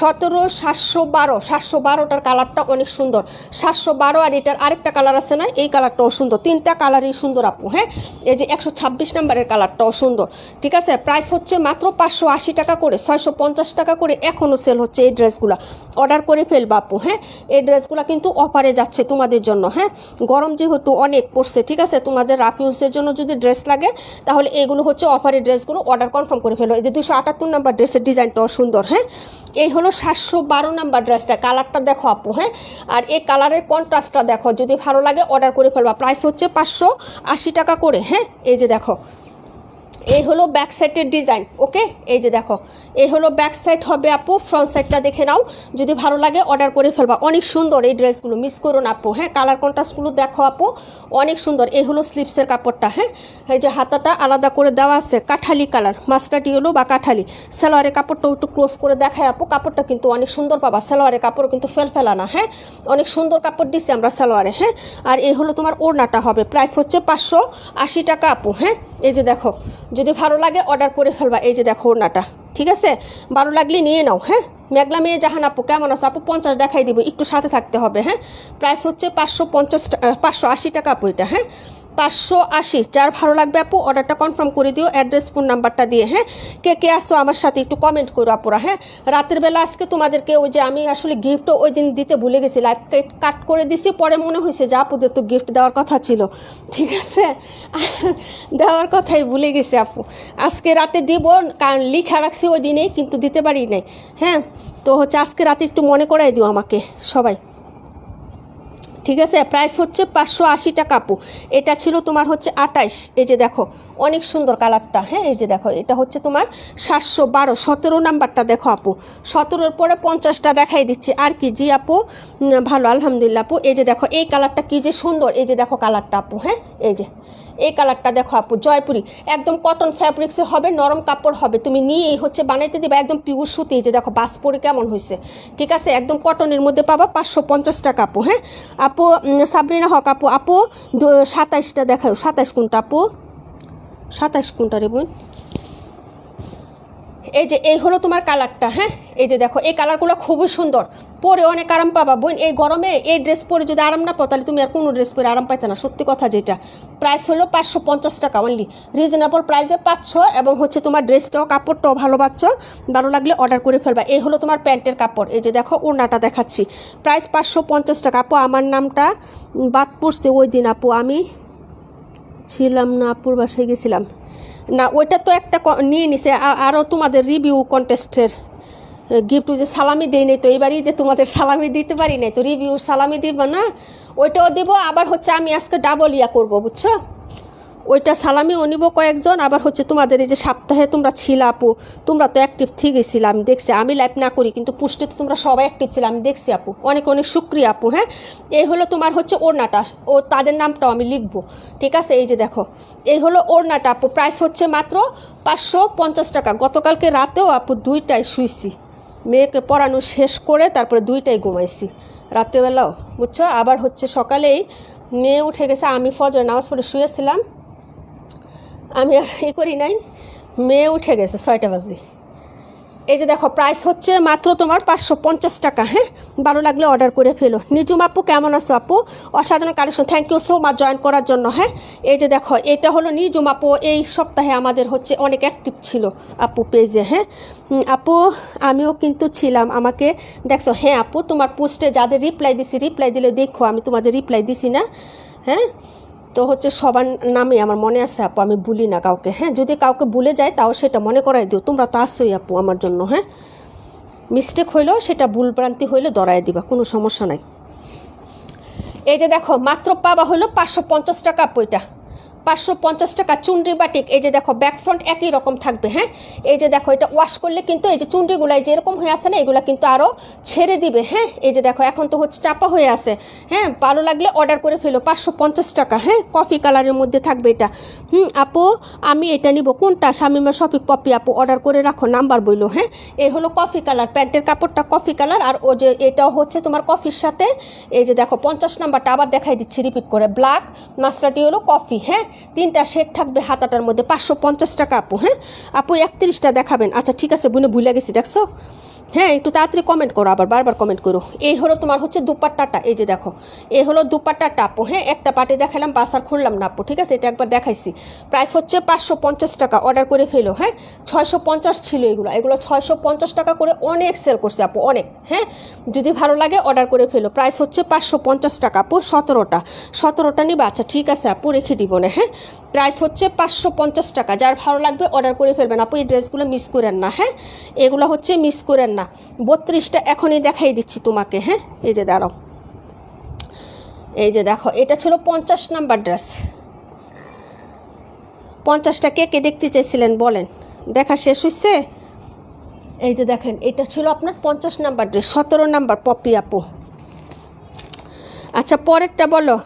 17 712, 712টার কালারটা অনেক সুন্দর, 712। আর এটার আরেকটা কালার আছে না, এই কালারটাও সুন্দর, 3টা কালারই সুন্দর আপু, হ্যাঁ এই যে 126 নাম্বারের কালারটাও সুন্দর, ঠিক আছে। প্রাইস হচ্ছে মাত্র 580 টাকা করে, 650 টাকা করে এখনও সেল হচ্ছে এই ড্রেসগুলো। অর্ডার করে ফেলবা আপু, হ্যাঁ এই ড্রেসগুলো কিন্তু অফারে যাচ্ছে তোমাদের জন্য, হ্যাঁ গরম যেহেতু অনেক পড়ছে, ঠিক আছে। তোমাদের রাফ ইউজের জন্য যদি ড্রেস লাগে তাহলে এগুলো হচ্ছে অফারের ড্রেসগুলো, অর্ডার কনফার্ম করে ফেলো। এই যে 278 নাম্বার ড্রেসের ডিজাইনটাও সুন্দর, হ্যাঁ এই হলো 712 নাম্বার ড্রেসটা। কালারটা দেখো আপু, হ্যাঁ আর এই কালারের কন্ট্রাস্টটা দেখো, যদি ভালো লাগে অর্ডার করে ফেলবা। প্রাইস হচ্ছে 580 টাকা করে, হ্যাঁ এই যে দেখো এই হলো ব্যাক সাইডের ডিজাইন, ওকে এই যে দেখো এই হলো ব্যাক সাইড হবে আপু। ফ্রন্ট সাইডটা দেখে নাও, যদি ভালো লাগে অর্ডার করে ফেলবা। অনেক সুন্দর এই ড্রেসগুলো, মিস করো না আপু, হ্যাঁ কালার কন্ট্রাস্টগুলো দেখো আপু অনেক সুন্দর। এই হলো স্লিপসের কাপড়টা, হ্যাঁ এই যে হাতাটা আলাদা করে দেওয়া আছে, কাঠালি কালার, মাস্টার্ড ইয়েলো বা কাঠালি। সালোয়ারের কাপড়টাও একটু ক্লোজ করে দেখায় আপু, কাপড়টা কিন্তু অনেক সুন্দর পাবা। সালোয়ারের কাপড় কিন্তু ফেলা না, হ্যাঁ অনেক সুন্দর কাপড় দিচ্ছি আমরা সালোয়ারে, হ্যাঁ। আর এই হলো তোমার ওড়নাটা হবে, প্রাইস হচ্ছে 580 টাকা আপু, হ্যাঁ এই যে দেখো যদি ভালো লাগে অর্ডার করে ফেলবা। এই যে দেখো ওড়নাটা, ঠিক আছে ভালো লাগলে নিয়ে নাও, হ্যাঁ। মেঘলা মেয়ে জাহান আপু কেমন আছে আপু? 50 দেখাই দিব, একটু সাথে থাকতে হবে, হ্যাঁ। প্রাইস হচ্ছে 580 টাকা আপু এটা, হ্যাঁ 580। যার ভালো লাগবে আপু অর্ডারটা কনফার্ম করে দিও অ্যাড্রেস ফোন নাম্বারটা দিয়ে, হ্যাঁ। কে কে আসো আমার সাথে একটু কমেন্ট করো আপুরা, হ্যাঁ। রাতের বেলা আজকে তোমাদেরকে ওই যে আমি আসলে গিফটও ওই দিন দিতে ভুলে গেছি, লাইভ কাট করে দিছি, পরে মনে হয়েছে যে আপুদের তো গিফট দেওয়ার কথা ছিল, ঠিক আছে দেওয়ার কথাই ভুলে গেছি আপু। আজকে রাতে দিব, কারণ লিখা রাখছি ওই দিনেই, কিন্তু দিতে পারি নাই, হ্যাঁ। তো হচ্ছে আজকে রাতে একটু মনে করাই দিও আমাকে সবাই, ঠিক আছে। প্রাইস হচ্ছে 580 টাকা আপু। এটা ছিল তোমার হচ্ছে 28, এই যে দেখো অনেক সুন্দর কালারটা, হ্যাঁ এই যে দেখো এটা হচ্ছে তোমার 712। 17 নাম্বারটা দেখো আপু, 17-এর পরে 50টা দেখাই দিচ্ছি। আর কি জি আপু ভালো আলহামদুলিল্লাহ আপু। এই যে দেখো এই কালারটা কি যে সুন্দর, এই যে দেখো কালারটা আপু, হ্যাঁ এই যে এই কালারটা দেখো আপু, জয়পুরি একদম কটন ফ্যাব্রিক্সে হবে, নরম কাপড় হবে, তুমি নিয়েই হচ্ছে বানাইতে দিবা, একদম পিওর সুতি। এই যে দেখো বাস পরে কেমন হয়েছে, ঠিক আছে একদম কটনের মধ্যে পাবা। 550 টাকা আপু, হ্যাঁ আপু সাবরিনা হক আপু, আপু 27টা দেখাও। 27 কোনটা আপু? 27 কোনটা রে বোন? এই যে এই হলো তোমার কালারটা, হ্যাঁ এই যে দেখো এই কালারগুলো খুবই সুন্দর, পরে অনেক আরাম পাবা বোন। এই গরমে এই ড্রেস পরে যদি আরাম না পাও তাহলে তুমি আর কোনো ড্রেস পরে আরাম পাইতে না, সত্যি কথা যেটা। প্রাইস হলো 550 টাকা অনলি, রিজনেবল প্রাইসে পাচ্ছ, এবং হচ্ছে তোমার ড্রেসটাও কাপড়টাও ভালো পাচ্ছ। ভালো লাগলে অর্ডার করে ফেলবা। এই হলো তোমার প্যান্টের কাপড়, এই যে দেখো ওড়নাটা দেখাচ্ছি, প্রাইস 550 টাকা আপু। আমার নামটা বাদ পড়ছে ওই দিন আপু, আমি ছিলাম না, আপুর বাসায় গেছিলাম না, ওইটা তো একটা নিয়ে নিছে। আরও তোমাদের রিভিউ কন্টেস্টের গিফট যে সালামি দেই নাই, তো এবার ঈদে তোমাদের সালামি দিতে পারি নাই, তো রিভিউর সালামি দিব না, ওইটাও দিব। আবার হচ্ছে আমি আজকে ডাবল ইয়া করবো বুঝছো, ওইটা সালামিও নিব কয়েকজন। আবার হচ্ছে তোমাদের এই যে সপ্তাহে তোমরা ছিল আপু, তোমরা তো অ্যাক্টিভ ঠিক গেছিল, আমি দেখছি, আমি লাইভ না করি কিন্তু পুষ্টে তো তোমরা সবাই অ্যাক্টিভ ছিল, আমি দেখছি আপু, অনেক অনেক শুক্রিয়া আপু, হ্যাঁ। এই হলো তোমার হচ্ছে ওড়নাটা, ও তাদের নামটাও আমি লিখবো, ঠিক আছে। এই যে দেখো এই হলো ওড়নাটা আপু, প্রাইস হচ্ছে মাত্র 550 টাকা। গতকালকে রাতেও আপু 2টায় শুইছি, মেয়েকে পড়ানো শেষ করে তারপরে 2টায় ঘুমাইছি রাত্রেবেলাও বুঝছো। আবার হচ্ছে সকালেই মেয়ে উঠে গেছে, আমি ফজর নামাজ পড়ে শুয়েছিলাম, আমি আর করি নাই, মেয়ে উঠে গেছে 6টা বাজে, এই যে দেখো প্রাইস হচ্ছে মাত্র তোমার 550 টাকা। হ্যাঁ, ভালো লাগলে অর্ডার করে ফেলো। নিজুম আপু কেমন আছো আপু? অসাধারণ collection, thank you so much join করার জন্য। হ্যাঁ, এই যে দেখো এটা হলো নিজুম আপু, এই সপ্তাহে আমাদের হচ্ছে অনেক অ্যাক্টিভ ছিল আপু পেজে। হ্যাঁ আপু, আমিও কিন্তু ছিলাম, আমাকে দেখছো? হ্যাঁ আপু, তোমার পোস্টে যাদের রিপ্লাই দিছি, রিপ্লাই দিলে দেখো, আমি তোমাদের রিপ্লাই দিছি না? হ্যাঁ, তো হচ্ছে সবার নামে আমার মনে আছে আপু, আমি ভুলি না কাউকে। হ্যাঁ, যদি কাউকে ভুলে যায় তাও সেটা মনে করাই দিও, তোমরা তো আসছোই আপু আমার জন্য। হ্যাঁ, মিস্টেক হইলেও সেটা ভুলভ্রান্তি হইলে ধরাই দিবা, কোনো সমস্যা নাই। এই যে দেখো মাত্র পাবা হলো 550 টাকা আপু, এটা 550 টাকা চুনরি বাটিক। এই যে দেখো ব্যাক ফ্রন্ট একই রকম থাকবে। হ্যাঁ, এই যে দেখো এটা ওয়াশ করলে কিন্তু এই যে চুনরিগুলো এই যে এরকম হয়ে আছে না, এগুলো কিন্তু আরও ছেড়ে দিবে। হ্যাঁ, এই যে দেখো এখন তো হচ্ছে চাপা হয়ে আছে। হ্যাঁ, ভালো লাগলে অর্ডার করে ফেলো, 550 টাকা। হ্যাঁ, কফি কালারের মধ্যে থাকবে এটা। আপু আমি এটা নিব, কোনটা? শামিমা শফিক পপি আপু, অর্ডার করে রাখো, নাম্বার বইলো। হ্যাঁ, এই হলো কফি কালার, প্যান্টের কাপড়টা কফি কালার, আর ও যে এটাও হচ্ছে তোমার কফির সাথে। এই যে দেখো 50 নাম্বারটা আবার দেখাই দিচ্ছি রিপিট করে, ব্ল্যাক মাস্টারটি হলো কফি। হ্যাঁ, 3টা শেড থাকবে হাতাটার মধ্যে, 550 টাকা আপু। হ্যাঁ আপু 31টা দেখাবেন? আচ্ছা ঠিক আছে, ভুলে গেছি, দেখছো? হ্যাঁ, একটু তাড়াতাড়ি কমেন্ট করো, আবার বারবার কমেন্ট করো। এই হলো তোমার হচ্ছে দুপাট্টাটা, এই যে দেখো এই হলো দুপাট্টাটা আপু। হ্যাঁ, একটা পার্টি দেখালাম, বাসার খুললাম না আপু, ঠিক আছে? এটা একবার দেখাইছি। প্রাইস হচ্ছে 550 টাকা, অর্ডার করে ফেলো। হ্যাঁ, 650 ছিল এগুলো 650 টাকা করে অনেক সেল করছে আপু, অনেক। হ্যাঁ, যদি ভালো লাগে অর্ডার করে ফেলো। প্রাইস হচ্ছে 550 টাকা আপু, 17টা নিবা? আচ্ছা ঠিক আছে আপু, রেখে দিব না। হ্যাঁ, প্রাইস হচ্ছে 550 টাকা, যার ভালো লাগবে অর্ডার করে ফেলবেন আপু। এই ড্রেসগুলো মিস করেন না। হ্যাঁ, এগুলো হচ্ছে মিস করেন না। 32টা এখনই দেখাই দিচ্ছি তোমাকে। হ্যাঁ, এই যে দাঁড়াও, এই যে দেখো এটা ছিল 50 নাম্বার ড্রেস। 50টা কে দেখতে চাইছিলেন বলেন? দেখা শেষ হয়েছে? এই যে দেখেন এটা ছিল আপনার 50 নাম্বার ড্রেস, 17 নাম্বার পপি আপু। আচ্ছা পরেরটা বলো,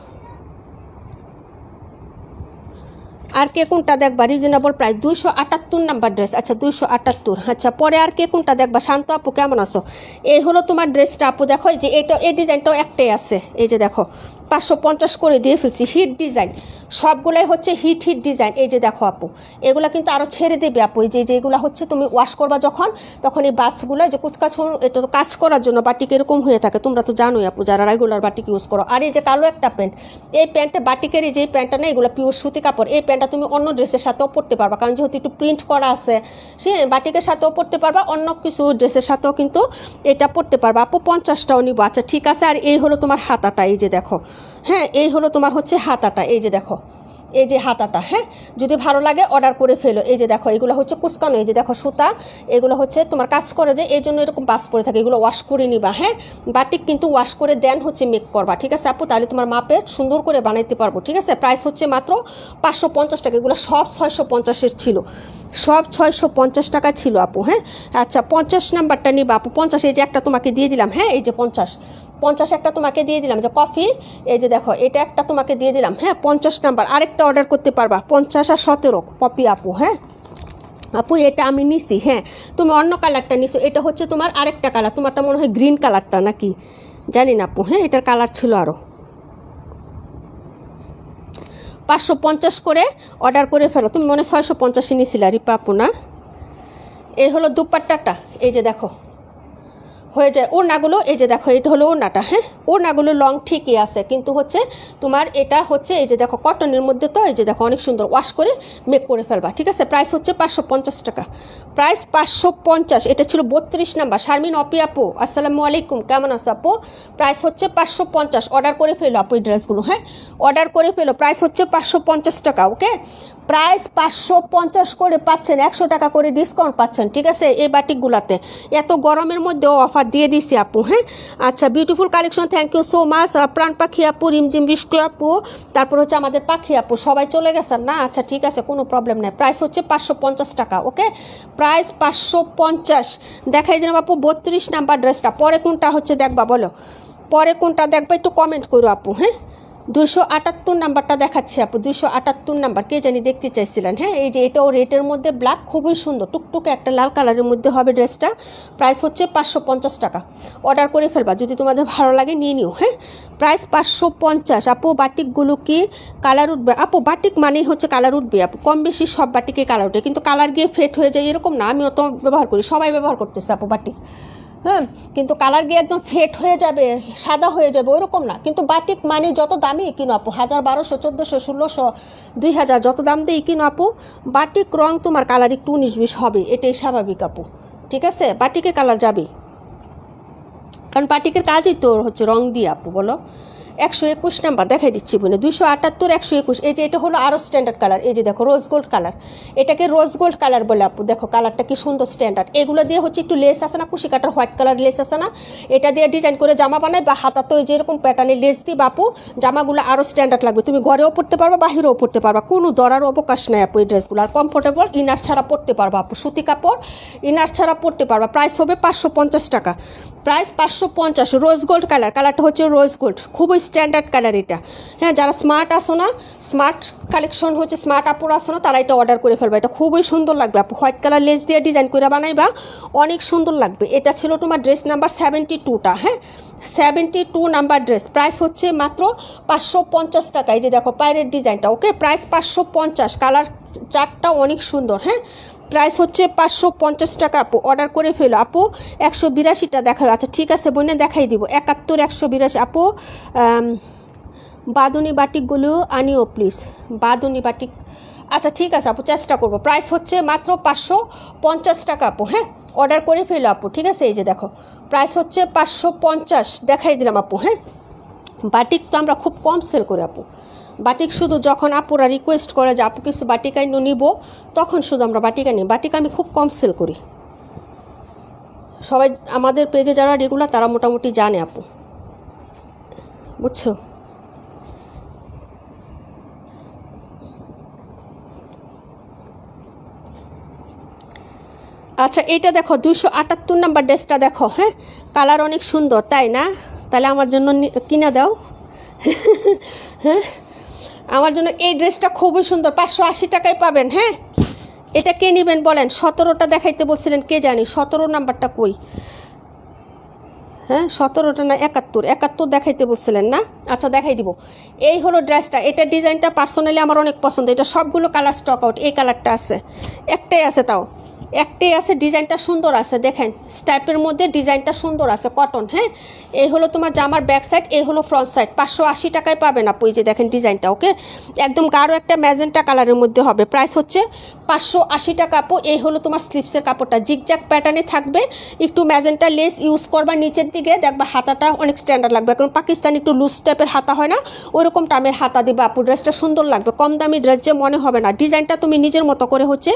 আর কে কোনটা দেখবা? Reasonable price, 278 number dress. আচ্ছা 278। আচ্ছা পরে আর কে কোনটা দেখবা? শান্ত আপু কেমন আছো? এই হলো তোমার ড্রেসটা আপু, দেখো এই যে এটা, এই ডিজাইনটাও একটাই আছে। এই যে দেখো 550 করে দিয়ে ফেলছি, হিট ডিজাইন, সবগুলাই হচ্ছে হিট ডিজাইন। এই যে দেখো আপু, এগুলো কিন্তু আরও ছেড়ে দেবে আপু। এই যে যেগুলো হচ্ছে তুমি ওয়াশ করবা যখন, তখন এই বাচ্চগুলো যে কুচকাছ, এটা তো কাজ করার জন্য বাটিক এরকম হয়ে থাকে, তোমরা তো জানোই আপু যারা রেগুলার বাটিক ইউজ করো। আর এই যে কালো একটা প্যান্ট, এই প্যান্টটা বাটিকের, এই যে প্যান্টটা না, এগুলো পিওর সুতি কাপড়। এই প্যান্টটা তুমি অন্য ড্রেসের সাথেও পরতে পারবা, কারণ যেহেতু একটু প্রিন্ট করা আছে, সে বাটিকের সাথেও পরতে পারবা, অন্য কিছু ড্রেসের সাথেও কিন্তু এটা পরতে পারবা আপু। 50টাও নিবো? আচ্ছা ঠিক আছে। আর এই হলো তোমার হাতাটা, এই যে দেখো। হ্যাঁ, এই হলো তোমার হচ্ছে হাতাটা, এই যে দেখো, এই যে হাতাটা। হ্যাঁ, যদি ভালো লাগে অর্ডার করে ফেলো। এই যে দেখো এগুলো হচ্ছে কুচকানো, এই যে দেখো সুতা, এগুলো হচ্ছে তোমার কাজ করে যে, এই জন্য এরকম বাস পরে থাকে। এগুলো ওয়াশ করে নিবা। হ্যাঁ, বাটিক কিন্তু ওয়াশ করে দেন হচ্ছে মেক করবা, ঠিক আছে আপু? তাহলে তোমার মাপের সুন্দর করে বানাইতে পারবো, ঠিক আছে? প্রাইস হচ্ছে মাত্র 550 টাকা। এগুলো সব 650-এর ছিল, সব 650 টাকা ছিল আপু। হ্যাঁ, আচ্ছা 50 নাম্বারটা নিবা আপু। 50, এই যে একটা তোমাকে দিয়ে দিলাম। হ্যাঁ, এই যে 50 একটা তোমাকে দিয়ে দিলাম, যে কফি। এই যে দেখো এটা একটা তোমাকে দিয়ে দিলাম। হ্যাঁ, 50 নাম্বার। আরেকটা অর্ডার করতে পারবা, 50 আর 17 পপি আপু। হ্যাঁ আপু এটা আমি নিছি। হ্যাঁ, তুমি অন্য কালারটা নিছো, এটা হচ্ছে তোমার আরেকটা কালার, তোমারটা মনে হয় গ্রিন কালারটা নাকি জানি না আপু। হ্যাঁ, এটার কালার ছিল আরও। 550 করে অর্ডার করে ফেলো। তুমি মনে 650 নিয়েছিলে রিপা আপু না? এই হলো দুপাট্টাটা, এই যে দেখো হয়ে যায়। ওড়নাগুলো এই যে দেখো, এটা হলো ওড়নাটা। হ্যাঁ, ওড়নাগুলো লং ঠিকই আছে, কিন্তু হচ্ছে তোমার এটা হচ্ছে এই যে দেখো কটনের মধ্যে, তো এই যে দেখো অনেক সুন্দর, ওয়াশ করে মেক করে ফেলবা, ঠিক আছে? প্রাইস হচ্ছে 550 টাকা, প্রাইস 550। এটা ছিল 32 নাম্বার। শারমিন অপি আপু আসসালামু আলাইকুম, কেমন আছো আপু? প্রাইস হচ্ছে 550, অর্ডার করে ফেলো আপু এই ড্রেসগুলো। হ্যাঁ, অর্ডার করে ফেলো, প্রাইস হচ্ছে 550 টাকা। ওকে, প্রাইস 550 করে পাচ্ছেন, 100 টাকা করে ডিসকাউন্ট পাচ্ছেন, ঠিক আছে? এই বাটিকগুলাতে এত গরমের মধ্যেও অফার দিয়ে দিছি আপু। হ্যাঁ, আচ্ছা beautiful collection, thank you so much. Pran Pakhi আপু, রিমঝিম বৃষ্টি আপু, তারপর হচ্ছে আমাদের পাখি আপু, সবাই চলে গেছেন না? আচ্ছা ঠিক আছে, কোনো প্রবলেম নেই। প্রাইস হচ্ছে 550 টাকা। ওকে, প্রাইস 550। দেখাই দিলাম আপু 32 নাম্বার ড্রেসটা। পরে কোনটা হচ্ছে দেখবা বলো? পরে কোনটা দেখবা একটু কমেন্ট করো আপু। হ্যাঁ, 278 নাম্বারটা দেখাচ্ছি আপু, 278 নাম্বার, কে জানি দেখতে চাইছিলেন। হ্যাঁ, এই যে এটাও রেটের মধ্যে ব্ল্যাক, খুবই সুন্দর টুকটুকে একটা লাল কালারের মধ্যে হবে ড্রেসটা। প্রাইস হচ্ছে 550 টাকা। অর্ডার করে ফেলবা, যদি তোমাদের ভালো লাগে নিয়ে নিও। হ্যাঁ, প্রাইস 550। আপু বাটিকগুলো কি কালার উঠবে? আপু বাটিক মানেই হচ্ছে কালার উঠবে আপু, কম বেশি সব বাটিকে কালার উঠে, কিন্তু কালার গিয়ে ফেট হয়ে যায় এরকম না। আমিও তো ব্যবহার করি, সবাই ব্যবহার করতেছে আপু বাটিক। হ্যাঁ, কিন্তু কালার গিয়ে একদম ফেট হয়ে যাবে, সাদা হয়ে যাবে ওরকম না। কিন্তু বাটিক মানে যত দামি কিনো আপু, 1000, 1200, 1400, 1600, 2000 যত দাম দিয়ে কিনো আপু, বাটিক রং তোমার কালার একটু 19-20 হবে, এটাই স্বাভাবিক আপু। ঠিক আছে, বাটিকে কালার যাবে, কারণ বাটিকের কাজই তো হচ্ছে রং দিয়ে আপু। বলো 121 নাম্বার দেখাই দিচ্ছি বোনে, 278, 121। এই যে এটা হলো আরও স্ট্যান্ডার্ড কালার, এই যে দেখো রোজ গোল্ড কালার, এটাকে রোজ গোল্ড কালার বলে আপু। দেখো কালারটা কি সুন্দর স্ট্যান্ডার্ড। এগুলো দিয়ে হচ্ছে একটু লেস আছে না, কুশি কাটার হোয়াইট কালার লেস আছে না, এটা দিয়ে ডিজাইন করে জামা বানায়, বা হাতাতে ওই যেরকম প্যাটার্নের লেস দিয়ে বাপু জামাগুলো আরও স্ট্যান্ডার্ড লাগবে। তুমি ঘরেও পরতে পারবা, বাহিরেও পরতে পারবা, কোনো দরার অবকাশ নাই আপু। এই ড্রেসগুলো আর কমফোর্টেবল, ইনার ছাড়া পরতে পারবা আপু, সুতি কাপড়, ইনার ছাড়া পরতে পারবা। প্রাইস হবে 550 টাকা। প্রাইস 550। রোজ গোল্ড কালার, কালারটা হচ্ছে রোজ গোল্ড, খুবই স্ট্যান্ডার্ড কালার এটা। হ্যাঁ, যারা স্মার্ট আসো না, স্মার্ট কালেকশন হচ্ছে স্মার্ট আপুর আসো না, তারা এটা অর্ডার করে ফেলবে। এটা খুবই সুন্দর লাগবে আপু, হোয়াইট কালার লেস দিয়ে ডিজাইন করে বানাইবা, অনেক সুন্দর লাগবে। এটা ছিল তোমার ড্রেস নাম্বার 72টা। হ্যাঁ, 72 নাম্বার ড্রেস। প্রাইস হচ্ছে মাত্র 550 টাকা। এই যে দেখো পায়ের ডিজাইনটা, ওকে, প্রাইস 550। কালার চারটা অনেক সুন্দর। হ্যাঁ, প্রাইস হচ্ছে 550 টাকা আপু, অর্ডার করে ফেলো আপু। 182টা দেখাও, আচ্ছা ঠিক আছে বোনে দেখাই দিব। 71, 182 আপু। বাঁধুনি বাটিকগুলো আনিও প্লিজ, বাঁধুনি বাটিক। আচ্ছা ঠিক আছে আপু, চেষ্টা করবো। প্রাইস হচ্ছে মাত্র 550 টাকা আপু। হ্যাঁ, অর্ডার করে ফেলো আপু। ঠিক আছে, এই যে দেখো প্রাইস হচ্ছে 550, দেখাই দিলাম আপু। হ্যাঁ, বাটিক তো আমরা খুব কম সেল করি আপু। বাটিক শুধু যখন আপুরা রিকোয়েস্ট করে যে আপু কিছু বাটিক আইন নিব, তখন শুধু আমরা বাটিক আনি। বাটিক আমি খুব কম সেল করি। সবাই আমাদের পেজে যারা রেগুলার তারা মোটামুটি জানে আপু, বুঝছো। আচ্ছা এইটা দেখো 278 নাম্বার ড্রেসটা দেখো। হ্যাঁ, কালার অনেক সুন্দর, তাই না? তাহলে আমার জন্য কিনে দাও। হ্যাঁ, আমার জন্য এই ড্রেসটা খুবই সুন্দর, 580 টাকায় পাবেন। হ্যাঁ, এটা কে নেবেন বলেন? 17টা দেখাইতে বলছিলেন, কে জানি 17 নাম্বারটা কই। হ্যাঁ, 17টা না 71 দেখাইতে বলছিলেন না? আচ্ছা দেখাই দিব। এই হলো ড্রেসটা, এটা ডিজাইনটা পার্সোনালি আমার অনেক পছন্দ। এটা সবগুলো কালার স্টক আউট, এই কালারটা আছে, একটাই আছে, তাও একটাই আছে। ডিজাইনটা সুন্দর আছে, দেখেন স্টাইপের মধ্যে ডিজাইনটা সুন্দর আছে, কটন। হ্যাঁ, এই হলো তোমার জামার ব্যাক সাইড, এই হলো ফ্রন্ট সাইড। 580 টাকায় পাবেন আপু। এই যে দেখেন ডিজাইনটা, ওকে, একদম গাঢ় একটা ম্যাজেন্টা কালারের মধ্যে হবে। প্রাইস হচ্ছে 580 টাকা আপু। এই হলো তোমার স্লিপসের কাপড়টা, জিগজ্যাগ প্যাটার্নে থাকবে, একটু ম্যাজেন্টা লেস ইউজ করবা নিচের দিকে, দেখবা হাতাটা অনেক স্ট্যান্ডার্ড লাগবে। কারণ পাকিস্তানি একটু লুজ টাইপের হাতা হয় না, ওরকম টামের হাতা দিবা আপু। ড্রেসটা সুন্দর লাগবে, কম দামি ড্রেস যে মনে হবে না। ডিজাইনটা তুমি নিজের মতো করে হচ্ছে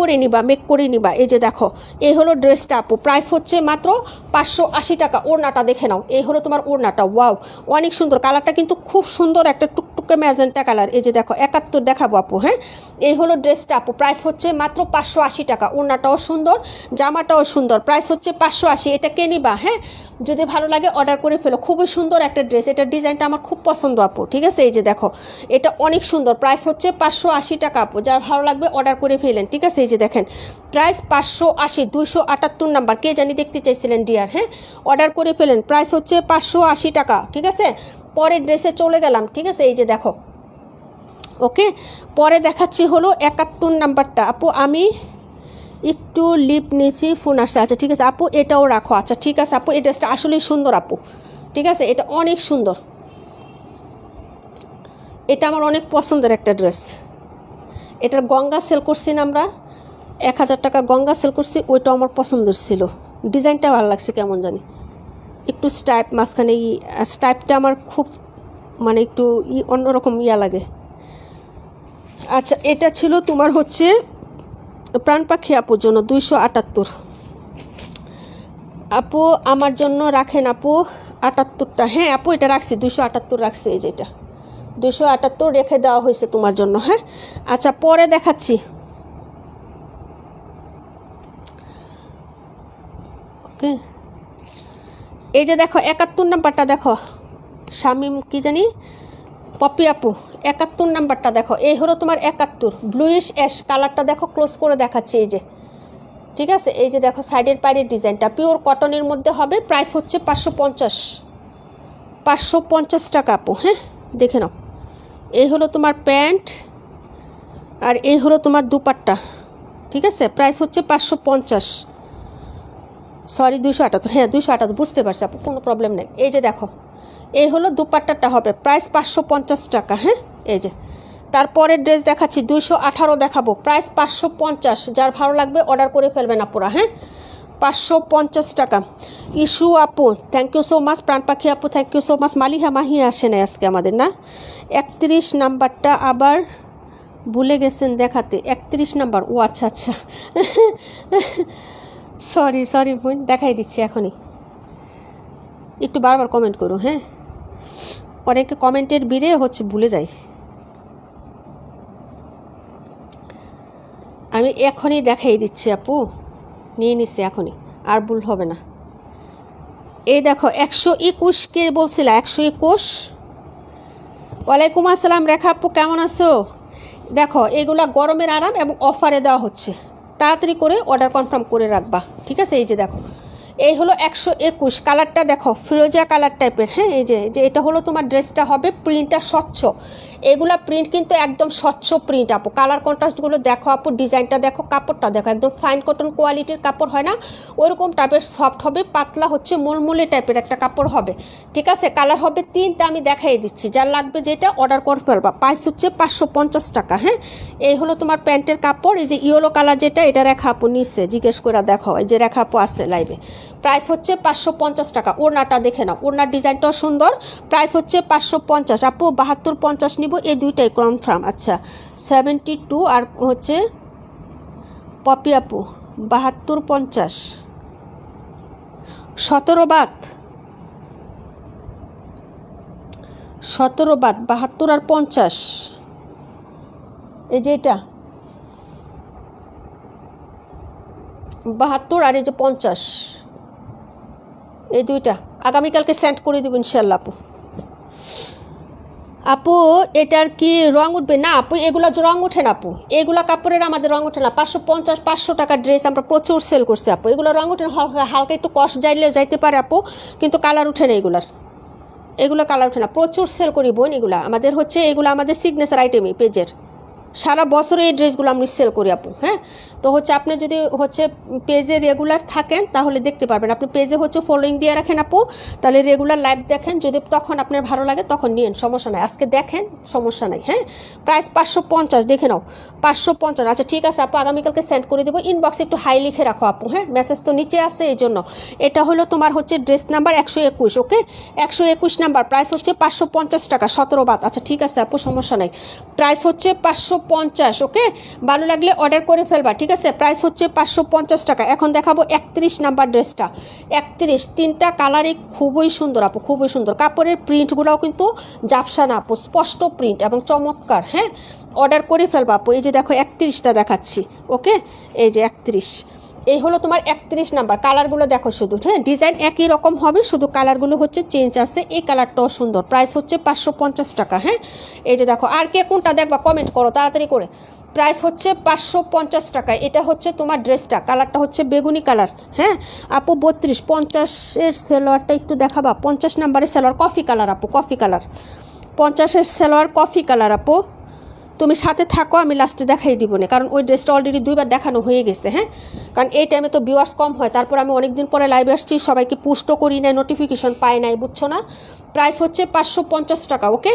করে নিবা, মেক করে নিবা। এই যে দেখো এই হলো ড্রেসটা আপু। প্রাইস হচ্ছে মাত্র 580 টাকা। ওড়নাটা দেখে নাও, এই হলো তোমার ওড়নাটা, ওয়াও অনেক সুন্দর। কালারটা কিন্তু খুব সুন্দর, একটা টুকটুকে ম্যাজেন্টা কালার। এই যে দেখো 71 দেখাবো আপু। হ্যাঁ, এই হলো ড্রেসটা আপু। প্রাইস হচ্ছে মাত্র 580 টাকা। ওড়নাটাও সুন্দর, জামাটাও সুন্দর। প্রাইস হচ্ছে 580। এটা কে নিবা? হ্যাঁ, যদি ভালো লাগে অর্ডার করে ফেলো। খুবই সুন্দর একটা ড্রেস, এটার ডিজাইনটা আমার খুব পছন্দ আপু। ঠিক আছে, এই যে দেখো এটা অনেক সুন্দর। প্রাইস হচ্ছে 580 টাকা আপু। যার ভালো লাগবে অর্ডার করে ফেলেন। ঠিক আছে, এই যে দেখেন প্রাইস 580। 278 নাম্বার, কে জানি দেখতে চাইছিলেন ডিয়ার। হ্যাঁ, অর্ডার করে ফেলেন। প্রাইস হচ্ছে 580 টাকা। ঠিক আছে, পরের ড্রেসে চলে গেলাম। ঠিক আছে, এই যে দেখো, ওকে, পরে দেখাচ্ছি হলো 71 নাম্বারটা আপু। আমি একটু লিপ নিয়েছি, ফোন আসছে। আচ্ছা ঠিক আছে আপু, এটাও রাখো। আচ্ছা ঠিক আছে আপু, এই ড্রেসটা আসলেই সুন্দর আপু। ঠিক আছে, এটা অনেক সুন্দর, এটা আমার অনেক পছন্দের একটা ড্রেস। এটার গঙ্গা সেল করছি না আমরা, 1000 টাকা গঙ্গা সেল করছি, ওইটা আমার পছন্দের ছিল। ডিজাইনটা ভালো লাগছে কেমন জানি, একটু স্টাইপ মাঝখানে, স্টাইপটা আমার খুব মানে একটু অন্যরকম লাগে। আচ্ছা এটা ছিল তোমার হচ্ছে প্রাণ পাখি আপুর জন্য 278 আপু। আমার জন্য রাখেন আপু 78টা। হ্যাঁ আপু, এটা রাখছি 278 রাখছি। এই যে এটা 278 রেখে দেওয়া হয়েছে তোমার জন্য। হ্যাঁ, আচ্ছা পরে দেখাচ্ছি। ওকে, এই যে দেখো 71 নাম্বারটা দেখো, শামিম কি জানি পপি আপু 71 নাম্বারটা দেখো, এই হলো তোমার 71 ব্লুইশ অ্যাশ কালারটা দেখো, ক্লোজ করে দেখাচ্ছি এই যে, ঠিক আছে, এই যে দেখো সাইডের পাইরের ডিজাইনটা পিওর কটনের মধ্যে হবে, প্রাইস হচ্ছে 550 টাকা আপু। হ্যাঁ দেখে নাও, এই হলো তোমার প্যান্ট আর এই হলো তোমার দুপাট্টা, ঠিক আছে, প্রাইস হচ্ছে 550, সরি 278, হ্যাঁ 278 বুঝতে পারছি আপু, কোনো প্রবলেম নেই। এই যে দেখো এই হলো দুপাট্টাটা হবে, প্রাইস 550 টাকা। হ্যাঁ এই যে তারপরে ড্রেস দেখাচ্ছি 218 দেখাবো, প্রাইস 550, যার ভালো লাগবে অর্ডার করে ফেলবেন আপুরা। হ্যাঁ 550 টাকা। ইস্যু আপু thank you so much, Pran Pakhi আপু thank you so much, Maliha Mahi আসে না আজকে আমাদের না। 31 নাম্বারটা আবার ভুলে গেছেন দেখাতে, 31 নাম্বার, ও আচ্ছা আচ্ছা সরি বোন, দেখাই দিচ্ছি এখনই, একটু বারবার কমেন্ট করো। হ্যাঁ অনেকে কমেন্টের ভিড়ে হচ্ছে ভুলে যাই, আমি এখনই দেখাই দিচ্ছি আপু, নিয়ে নিচ্ছি এখনই, আর ভুল হবে না। এই দেখো 121 কে বলছিল, 121। ওয়ালাইকুম আসসালাম রেখা আপু, কেমন আছো? দেখো এগুলা গরমের আরাম এবং অফারে দেওয়া হচ্ছে, তাড়াতাড়ি করে অর্ডার কনফার্ম করে রাখবা, ঠিক আছে। এই যে দেখো এই হলো 121, কালারটা দেখো ফিরোজা কালার টাইপের। হ্যাঁ এই যে এটা হলো তোমার ড্রেসটা হবে, প্রিন্টটা স্বচ্ছ, এগুলা প্রিন্ট কিন্তু একদম স্বচ্ছ প্রিন্ট আপু, কালার কন্ট্রাস্টগুলো দেখো আপু, ডিজাইনটা দেখো, কাপড়টা দেখো, একদম ফাইন কটন কোয়ালিটির কাপড় হয় না ওরকম টাইপের সফট হবে, পাতলা হচ্ছে মুলমুলে টাইপের একটা কাপড় হবে, ঠিক আছে। কালার হবে 3টা, আমি দেখাই দিচ্ছি, যার লাগবে যেটা অর্ডার করে ফেলবা, প্রাইস হচ্ছে 550 টাকা। হ্যাঁ এই হলো তোমার প্যান্টের কাপড়, এই যে ইয়েলো কালার যেটা, এটা রেখা আপু নিচ্ছে, জিজ্ঞেস করে দেখো, এই যে রেখা আপু আছে লাইভে, প্রাইস হচ্ছে 550 টাকা। ওড়নাটা দেখে নাও, ওড়নার ডিজাইনটাও সুন্দর, প্রাইস হচ্ছে 550 আপু। 72-50 নিব, এই দুইটাই কনফার্ম। আচ্ছা 72 আর হচ্ছে পপি আপু 72-50, 17 বাদ 72 আর 50, এই যে এটা 72 আর এই যে 50, এই দুইটা আগামীকালকে সেন্ড করে দেবো ইনশাল্লাহ আপু। আপু এটার কি রং উঠবে? না আপু এগুলো রং ওঠে না আপু, এগুলা কাপড়ের আমাদের রং ওঠে না। 550-500 টাকার ড্রেস আমরা প্রচুর সেল করছি আপু, এগুলো রং ওঠে না, হালকা একটু কষ্ট যাইতে পারে আপু, কিন্তু কালার উঠে না এগুলো কালার ওঠে না, প্রচুর সেল করি বোন এগুলা, আমাদের হচ্ছে এগুলো আমাদের সিগনেচার আইটেমই পেজের, সারা বছরে এই ড্রেসগুলো আমি সেল করি আপু। হ্যাঁ তো হচ্ছে আপনি যদি হচ্ছে পেজে রেগুলার থাকেন তাহলে দেখতে পারবেন, আপনি পেজে হচ্ছে ফলোইং দিয়ে রাখেন আপু, তাহলে রেগুলার লাইভ দেখেন, যদি তখন আপনার ভালো লাগে তখন নিন, সমস্যা নাই, আজকে দেখেন সমস্যা নাই। হ্যাঁ প্রাইস 550, দেখে নাও 550। আচ্ছা ঠিক আছে আপু, আগামীকালকে সেন্ড করে দেবো, ইনবক্সে একটু হাই লিখে রাখো আপু। হ্যাঁ মেসেজ তো নিচে আছে এই জন্য। এটা হলো তোমার হচ্ছে ড্রেস নাম্বার 121, ওকে 121 নাম্বার, প্রাইস হচ্ছে 550 টাকা, 17 বাদ। আচ্ছা ঠিক আছে আপু সমস্যা নাই, প্রাইস হচ্ছে 550, ওকে ভালো লাগলে অর্ডার করে ফেলবা, ঠিক আছে। প্রাইস হচ্ছে 550 টাকা। এখন দেখাবো 31 নাম্বার ড্রেসটা, 31, 3টা কালারই খুবই সুন্দর আপু, খুবই সুন্দর, কাপড়ের প্রিন্টগুলোও কিন্তু জাপসা না আপু, স্পষ্ট প্রিন্ট এবং চমৎকার। হ্যাঁ অর্ডার করে ফেলবা আপু। এই যে দেখো 31টা দেখাচ্ছি, ওকে এই যে 31, এই হলো তোমার 31 নাম্বার, কালারগুলো দেখো শুধু। হ্যাঁ ডিজাইন একই রকম হবে, শুধু কালারগুলো হচ্ছে চেঞ্জ আছে, এই কালারটাও সুন্দর, প্রাইস হচ্ছে 550 টাকা। হ্যাঁ এই যে দেখো, আর কে কোনটা দেখবা কমেন্ট করো তাড়াতাড়ি করে, প্রাইস হচ্ছে 550 টাকায়। এটা হচ্ছে তোমার ড্রেসটা, কালারটা হচ্ছে বেগুনি কালার। হ্যাঁ আপু 32, 50-এর সেলোয়ারটা একটু দেখাবা, 50 নাম্বারের সেলোয়ার কফি কালার আপু, কফি কালার, 50-এর সেলোয়ার কফি কালার আপু, তুমি সাথে থাকো, আমি লাস্টে দেখাই দিব না, কারণ ওই ড্রেসটা অলরেডি 2বার দেখানো হয়ে গেছে। হ্যাঁ কারণ এই টাইমে তো ভিউয়ার্স কম হয়, তারপর আমি অনেক দিন পরে লাইভে আসছি, সবাইকে পুষ্টও করি নাই, নোটিফিকেশন পাই নাই, বুঝছো না। প্রাইস হচ্ছে 550 টাকা, ওকে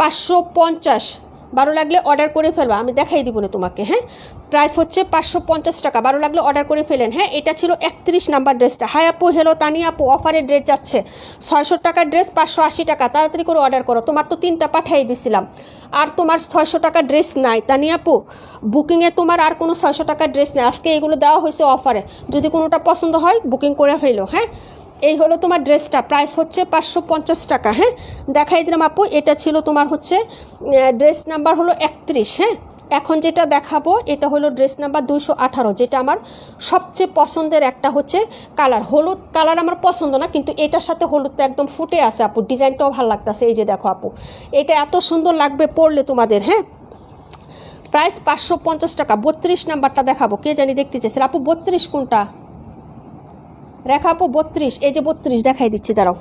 550, ভালো লাগলে অর্ডার করে ফেলবা, আমি দেখাই দিব না তোমাকে। হ্যাঁ প্রাইস হচ্ছে 550 টাকা, ভালো লাগলে অর্ডার করে ফেলেন। হ্যাঁ এটা ছিল 31 নাম্বার ড্রেসটা। হাই আপু, হ্যালো তানিয়া আপু, অফারের ড্রেস যাচ্ছে 600 টাকার ড্রেস 580 টাকা, তাড়াতাড়ি করে অর্ডার করো, তোমার তো 3টা পাঠিয়ে দিছিলাম, আর তোমার 600 টাকার ড্রেস নাই তানিয়া আপু, বুকিংয়ে তোমার আর কোনো 600 টাকার ড্রেস নেই, আজকে এগুলো দেওয়া হয়েছে অফারে, যদি কোনোটা পছন্দ হয় বুকিং করে ফেলো। হ্যাঁ এই হলো তোমার ড্রেসটা, প্রাইস হচ্ছে 550 টাকা। হ্যাঁ দেখাই দিলাম আপু, এটা ছিল তোমার হচ্ছে ড্রেস নাম্বার হলো 31। হ্যাঁ এখন যেটা দেখাবো এটা হলো ড্রেস নাম্বার 218, যেটা আমার সবচেয়ে পছন্দের একটা হচ্ছে কালার। হলুদ কালার আমার পছন্দ না, কিন্তু এটার সাথে হলুদটা একদম ফুটে আছে আপু, ডিজাইনটাও ভালো লাগতেছে। এই যে দেখো আপু, এটা এত সুন্দর লাগবে পরলে তোমাদের। হ্যাঁ, প্রাইস 550 টাকা। 32 নাম্বারটা দেখাবো, কে জানি দেখতে চাইছিল আপু। 32 কোনটা রেখা আপু? 32, এই যে 32 দেখাই দিচ্ছি, দাঁড়াও।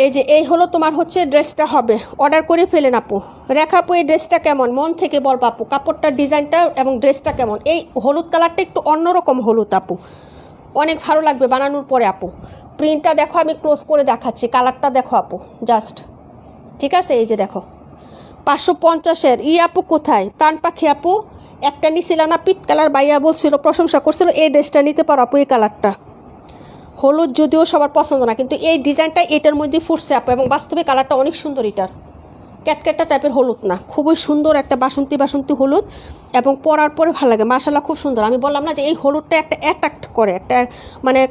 এই যে এই হলো তোমার হচ্ছে ড্রেসটা হবে, অর্ডার করে ফেলেন আপু। রেখা আপু, এই ড্রেসটা কেমন? মন থেকে বলবা আপু, কাপড়টা, ডিজাইনটা এবং ড্রেসটা কেমন? এই হলুদ কালারটা একটু অন্যরকম হলুদ আপু, অনেক ভালো লাগবে বানানোর পরে আপু। প্রিন্টটা দেখো, আমি ক্লোজ করে দেখাচ্ছি, কালারটা দেখো আপু জাস্ট, ঠিক আছে? এই যে দেখো 550-এর আপু কোথায়? প্রাণ পাখি আপু, একটা নিছিল না পিত কালার, বাইয়া বলছিল, প্রশংসা করছিল, এই ড্রেসটা নিতে পারো আপু। এই কালারটা হলুদ যদিও সবার পছন্দ না, কিন্তু এই ডিজাইনটা এটার মধ্যে ফুটছে আপু, এবং বাস্তবে কালারটা অনেক সুন্দর। এটার ক্যাটক্যাটা টাইপের হলুদ না, খুবই সুন্দর একটা বাসন্তী বাসন্তী হলুদ, এবং পরার পরে ভালো লাগে মাশাআল্লাহ, খুব সুন্দর। আমি বললাম না যে এই হলুদটা একটা অ্যাট্রাক্ট করে, একটা মানে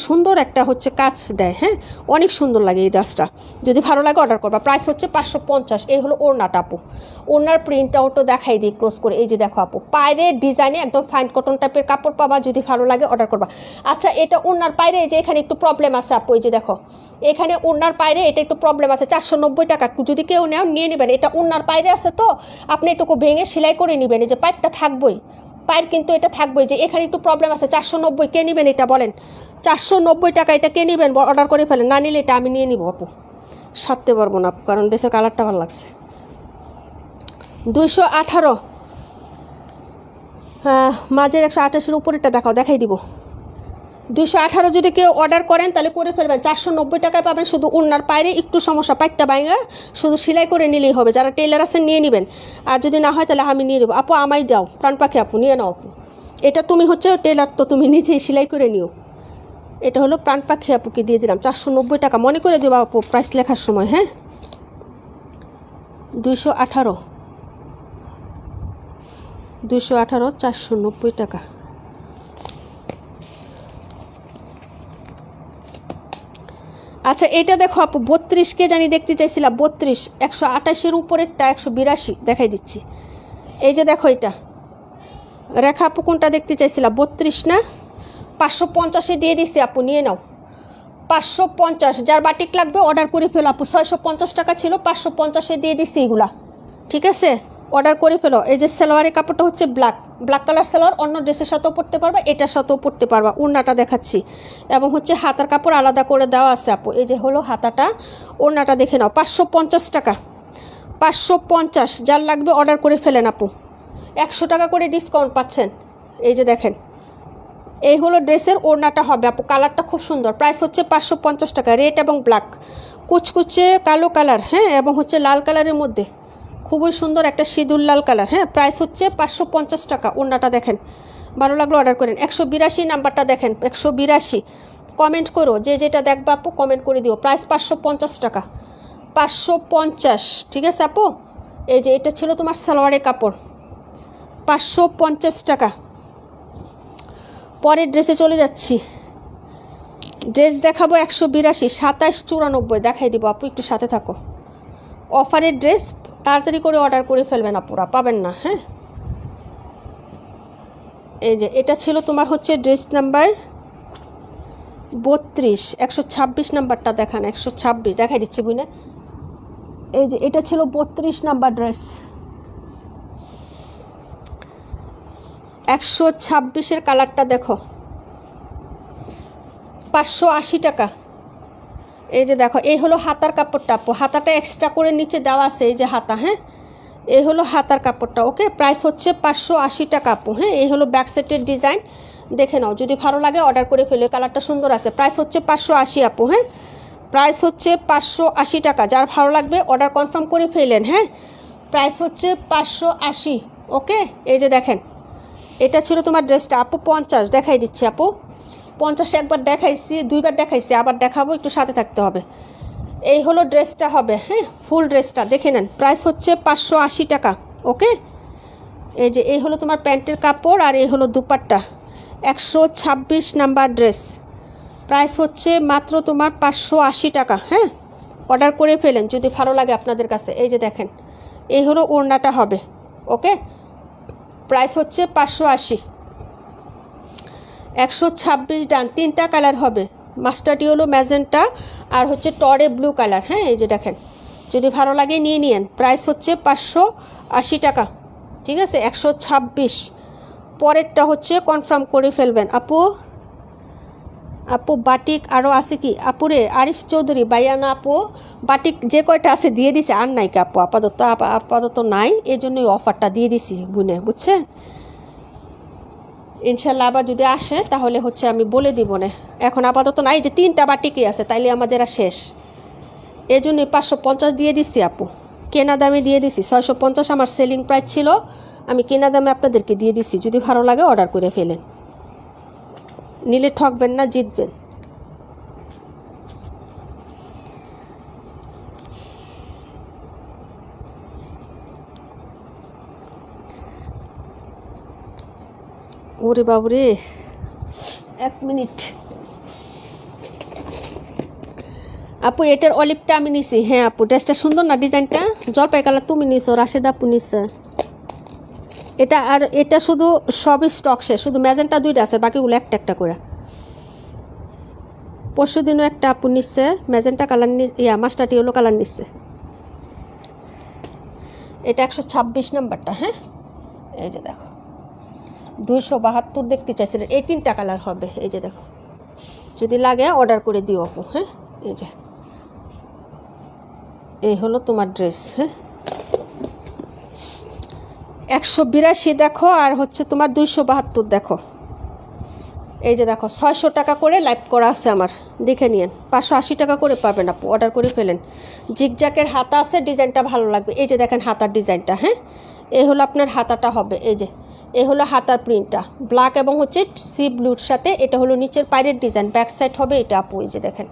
সুন্দর একটা হচ্ছে কাজ দেয়। হ্যাঁ, অনেক সুন্দর লাগে এই ড্রেসটা। যদি ভালো লাগে অর্ডার করবা। প্রাইস হচ্ছে 550। এই হলো ওড়নাটা আপু, ওড়নার প্রিন্ট আউটও দেখাই দিই ক্লোজ করে। এই যে দেখো আপু, পায়ের ডিজাইনে একদম ফাইন কটন টাইপের কাপড় পাবা, যদি ভালো লাগে অর্ডার করবা। আচ্ছা, এটা ওড়নার পায়ে যে এখানে একটু প্রবলেম আছে আপু, এই যে দেখো এখানে ওড়নার পায়ে এটা একটু প্রবলেম আছে। 490 টাকা, যদি কেউ নেও নিয়ে নেবেন। এটা ওড়নার পায়ে আছে তো, আপনি এটুকু ভেঙে সেলাই করে নেবেন। এই যে পায়েরটা থাকবই, পায়ের কিন্তু এটা থাকবই, যে এখানে একটু প্রবলেম আছে। 490, কে নেবেন এটা বলেন? 490 টাকা, এটা কে নেবেন? অর্ডার করে ফেলেন, না নিলে এটা আমি নিয়ে নিব আপু, সারতে পারবো না আপু, কারণ ড্রেসের কালারটা ভালো লাগছে। 218, হ্যাঁ মাঝের 128-এর উপরেরটা দেখাও, দেখাই দিব। 218 যদি কেউ অর্ডার করেন তাহলে করে ফেলবেন। 490 টাকায় পাবেন। শুধু ওড়নার পায়ে একটু সমস্যা, পাইটটা বাইঙ্গা শুধু সেলাই করে নিলেই হবে। যারা টেলার আছেন নিয়ে নেবেন, আর যদি না হয় তাহলে আমি নিয়ে নেবো আপু। আমায় দাও প্রাণ পাখি আপু, নিয়ে নাও আপু। এটা তুমি হচ্ছে টেলার তো, তুমি নিজেই সেলাই করে নিও। এটা হলো প্রাণ পাখি আপুকে দিয়ে দিলাম 490 টাকা, মনে করে দেবো আপু প্রাইস লেখার সময়। হ্যাঁ, 218, 490 টাকা। আচ্ছা, এটা দেখো আপু, 32 কে জানি দেখতে চাইছিলাম। 32, 128-এর উপরেরটা 182 দেখাই দিচ্ছি। এই যে দেখো, এটা রেখা আপু কোনটা দেখতে চাইছিলাম? 32 না? 550-এ দিয়ে দিচ্ছি আপু, নিয়ে নাও। 550, যার বাটিক লাগবে অর্ডার করে ফেলো আপু। 650 টাকা ছিল, 550-এ দিয়ে দিচ্ছি এগুলা, ঠিক আছে? অর্ডার করে ফেলো। এই যে সালোয়ারের কাপড়টা হচ্ছে ব্ল্যাক কালার সালোয়ার, অন্য ড্রেসের সাথেও পরতে পারবা, এটার সাথেও পরতে পারবা। ওড়নাটা দেখাচ্ছি, এবং হচ্ছে হাতার কাপড় আলাদা করে দেওয়া আছে আপু। এই যে হলো হাতাটা, ওড়নাটা দেখে নাও। 550 টাকা, 550, যার লাগবে অর্ডার করে ফেলেন আপু। 100 টাকা করে ডিসকাউন্ট পাচ্ছেন। এই যে দেখেন, এই হলো ড্রেসের ওড়নাটা হবে আপু, কালারটা খুব সুন্দর। প্রাইস হচ্ছে 550 টাকা, রেড এবং ব্ল্যাক, কুচকুচে কালো কালার। হ্যাঁ, এবং হচ্ছে লাল কালারের মধ্যে খুবই সুন্দর একটা সিঁদুর লাল কালার। হ্যাঁ, প্রাইস হচ্ছে 550 টাকা। ওড়নাটা দেখেন, ভালো লাগলো অর্ডার করেন। 182 নাম্বারটা দেখেন, 182, কমেন্ট করো, যে যেটা দেখবা আপু কমেন্ট করে দিও। প্রাইস 550 টাকা, 550, ঠিক আছে আপু? এই যে এটা ছিল তোমার সালোয়ারের কাপড়, 550 টাকা। পরের ড্রেসে চলে যাচ্ছি। ড্রেস দেখাবো 182, 2794 দেখাই দিব আপু, একটু সাথে থাকো। অফারের ড্রেস, তাড়াতাড়ি করে অর্ডার করে ফেলবেন আপুরা, পাবেন না। হ্যাঁ, এই যে এটা ছিল তোমার হচ্ছে ড্রেস নাম্বার 32, 126 নাম্বারটা দেখান। 126 দেখাই দিচ্ছি বুঝলে। এই যে এটা ছিল 32 নাম্বার ড্রেস, 126-এর কালারটা দেখো, 580 টাকা। এই যে দেখো, এই হলো হাতার কাপড়টা আপু, হাতাটা এক্সট্রা করে নিচে দেওয়া আছে, এই যে হাতা। হ্যাঁ, এই হলো হাতার কাপড়টা। ওকে, প্রাইস হচ্ছে 580 টাকা আপু। হ্যাঁ, এই হলো ব্যাক সেটের ডিজাইন, দেখে নাও, যদি ভালো লাগে অর্ডার করে ফেলো। কালারটা সুন্দর আছে। প্রাইস হচ্ছে 580 আপু। হ্যাঁ, প্রাইস হচ্ছে 580 টাকা, যার ভালো লাগবে অর্ডার কনফার্ম করে ফেলেন। হ্যাঁ, প্রাইস হচ্ছে 580। ওকে, এই যে দেখেন, এটা ছিল তোমার ড্রেসটা আপু। 50 দেখাই দিচ্ছি আপু, 50 একবার দেখাইছি, দুইবার দেখাইছি, আবার দেখাবো, একটু সাথে থাকতে হবে। এই হলো ড্রেসটা হবে। হ্যাঁ, ফুল ড্রেসটা দেখে নেন। প্রাইস হচ্ছে 580 টাকা। ওকে, এই যে এই হলো তোমার প্যান্টের কাপড়, আর এই হলো দুপাট্টা। 126 নাম্বার ড্রেস, প্রাইস হচ্ছে মাত্র তোমার 580 টাকা। হ্যাঁ, অর্ডার করে ফেলেন যদি ভালো লাগে আপনাদের কাছে। এই যে দেখেন, এই হলো ওড়নাটা হবে। ওকে, প্রাইস হচ্ছে 580, 126 ডান। 3টা কালার হবে, মাস্টার্ড ইয়েলো, ম্যাজেন্টা আর হচ্ছে টরে ব্লু কালার। হ্যাঁ, এই যে দেখেন, যদি ভালো লাগে নিয়ে নিন। প্রাইস হচ্ছে 580 টাকা, ঠিক আছে। 126। পরেরটা হচ্ছে কনফার্ম করে ফেলবেন আপু। আপু বাটিক আরও আছে কি আপুরে? আরিফ চৌধুরী ভাইয়া না আপু, বাটিক যে কয়টা আছে দিয়ে দিছে, আর নাই কি আপু? আপাতত নাই, এই জন্যই অফারটা দিয়ে দিছি বুনে, বুঝছেন। ইনশাল্লাহ আবার যদি আসে তাহলে হচ্ছে আমি বলে দিব না। এখন আপাতত নাই, যে 3টা বাটিকই আছে, তাইলে আমাদের আর শেষ। এই জন্যই 550 দিয়ে দিচ্ছি আপু, কেনা দামে দিয়ে দিছি। 650 আমার সেলিং প্রাইস ছিল, আমি কেনা দামে আপনাদেরকে দিয়ে দিচ্ছি। যদি ভালো লাগে অর্ডার করে ফেলেন, নিলে ঠকবেন না, জিতবেন। ওরে বাবুরে, 1 মিনিট আপু। এটার অলিভটা আমি নিছি। হ্যাঁ আপু, ড্রেসটা সুন্দর না, ডিজাইনটা জলপাই কালার তুমি নিছো, রাশেদা আপু নিছে এটা। আর এটা শুধু সবই স্টক শেষ, শুধু ম্যাজেন্টা 2টা আছে, বাকিগুলো একটা একটা করে। পরশু দিনও একটা আপু নিচ্ছে magenta colour, mustard yellow colour নিচ্ছে। এটা 126 নাম্বারটা। হ্যাঁ, এই যে দেখো, 272 দেখতে চাইছিলেন। এই 3টা কালার হবে, এই যে দেখো, যদি লাগে অর্ডার করে দিও আপু। হ্যাঁ, এই যে এই হলো তোমার ড্রেস। হ্যাঁ, 182 দেখো, আর হচ্ছে তোমার 272 দেখো। এই যে দেখো, 600 টাকা করে লাইভ করা আছে আমার, দেখে নিন। 580 টাকা করে পাবেন আপু, অর্ডার করে ফেলেন। জিগজ্যাকের হাতা আছে, ডিজাইনটা ভালো লাগবে। এই যে দেখেন হাতার ডিজাইনটা। হ্যাঁ, এই হলো আপনার হাতাটা হবে। এই যে এই হলো হাতার প্রিন্টটা, ব্ল্যাক এবং হচ্ছে সি ব্লুর সাথে। এটা হলো নিচের পায়ের ডিজাইন, ব্যাক সাইড হবে এটা আপু। এই যে দেখেন,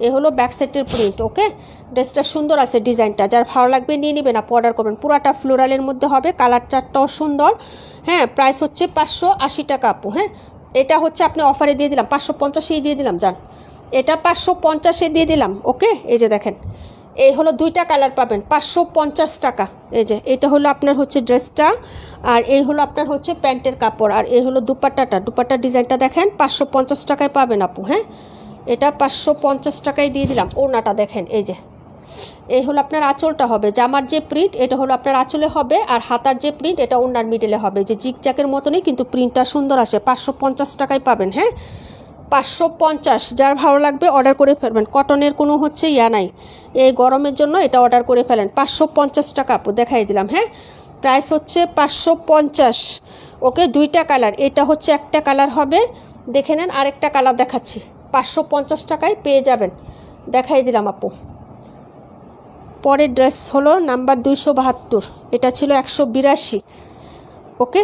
এ হলো ব্যাক সাইডের প্রিন্ট। ওকে, ড্রেসটা সুন্দর আছে, ডিজাইনটা যার ভালো লাগবে নিয়ে নেবেন আপু, অর্ডার করবেন। পুরাটা ফ্লোরালের মধ্যে হবে, কালার চারটাও সুন্দর। হ্যাঁ, প্রাইস হচ্ছে 580 টাকা আপু। হ্যাঁ, এটা হচ্ছে আপনি অফারে দিয়ে দিলাম, 550 দিয়ে দিলাম যান। এটা 550 দিয়ে দিলাম। ওকে, এই যে দেখেন, এই হলো 2টা কালার পাবেন, 550 টাকা। এই যে এটা হলো আপনার হচ্ছে ড্রেসটা, আর এই হলো আপনার হচ্ছে প্যান্টের কাপড়, আর এই হলো দুপাট্টাটা। দুপাট্টার ডিজাইনটা দেখেন, 550 টাকায় পাবেন আপু। হ্যাঁ, এটা 550 টাকায় দিয়ে দিলাম। ওড়নাটা দেখেন, এই যে এই হলো আপনার আঁচলটা হবে, জামার যে প্রিন্ট এটা হলো আপনার আঁচলে হবে, আর হাতার যে প্রিন্ট এটা ওড়নার মিডলে হবে। যে জিগজ্যাকের মতনই, কিন্তু প্রিন্টটা সুন্দর আসে। 550 টাকায় পাবেন। হ্যাঁ, 550, যার ভালো লাগবে অর্ডার করে ফেলবেন। কটনের কোনো হচ্ছে নাই, এই গরমের জন্য এটা অর্ডার করে ফেলেন। 550 টাকা আপু, দেখাই দিলাম। হ্যাঁ, প্রাইস হচ্ছে 550। ওকে, 2টা কালার, এটা হচ্ছে একটা কালার হবে, দেখে নেন। আরেকটা কালার দেখাচ্ছি, 550 টাকায় পেয়ে যাবেন, দেখাই দিলাম আপু। পরের ড্রেস হলো নাম্বার 272, এটা ছিল 182। ওকে,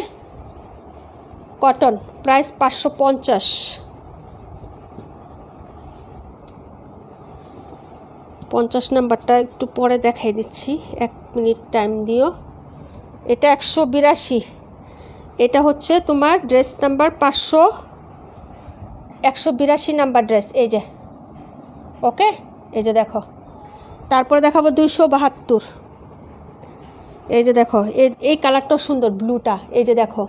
কটন, প্রাইস 550। 50 নাম্বারটা একটু পরে দেখাই দিচ্ছি, 1 মিনিট টাইম দিও। এটা 182, এটা হচ্ছে তোমার ড্রেস নাম্বার 182 নাম্বার ড্রেস। এই যে ওকে, এই যে দেখো। তারপরে দেখাবো 272। এই যে দেখো, এই কালারটাও সুন্দর, ব্লুটা। এই যে দেখো,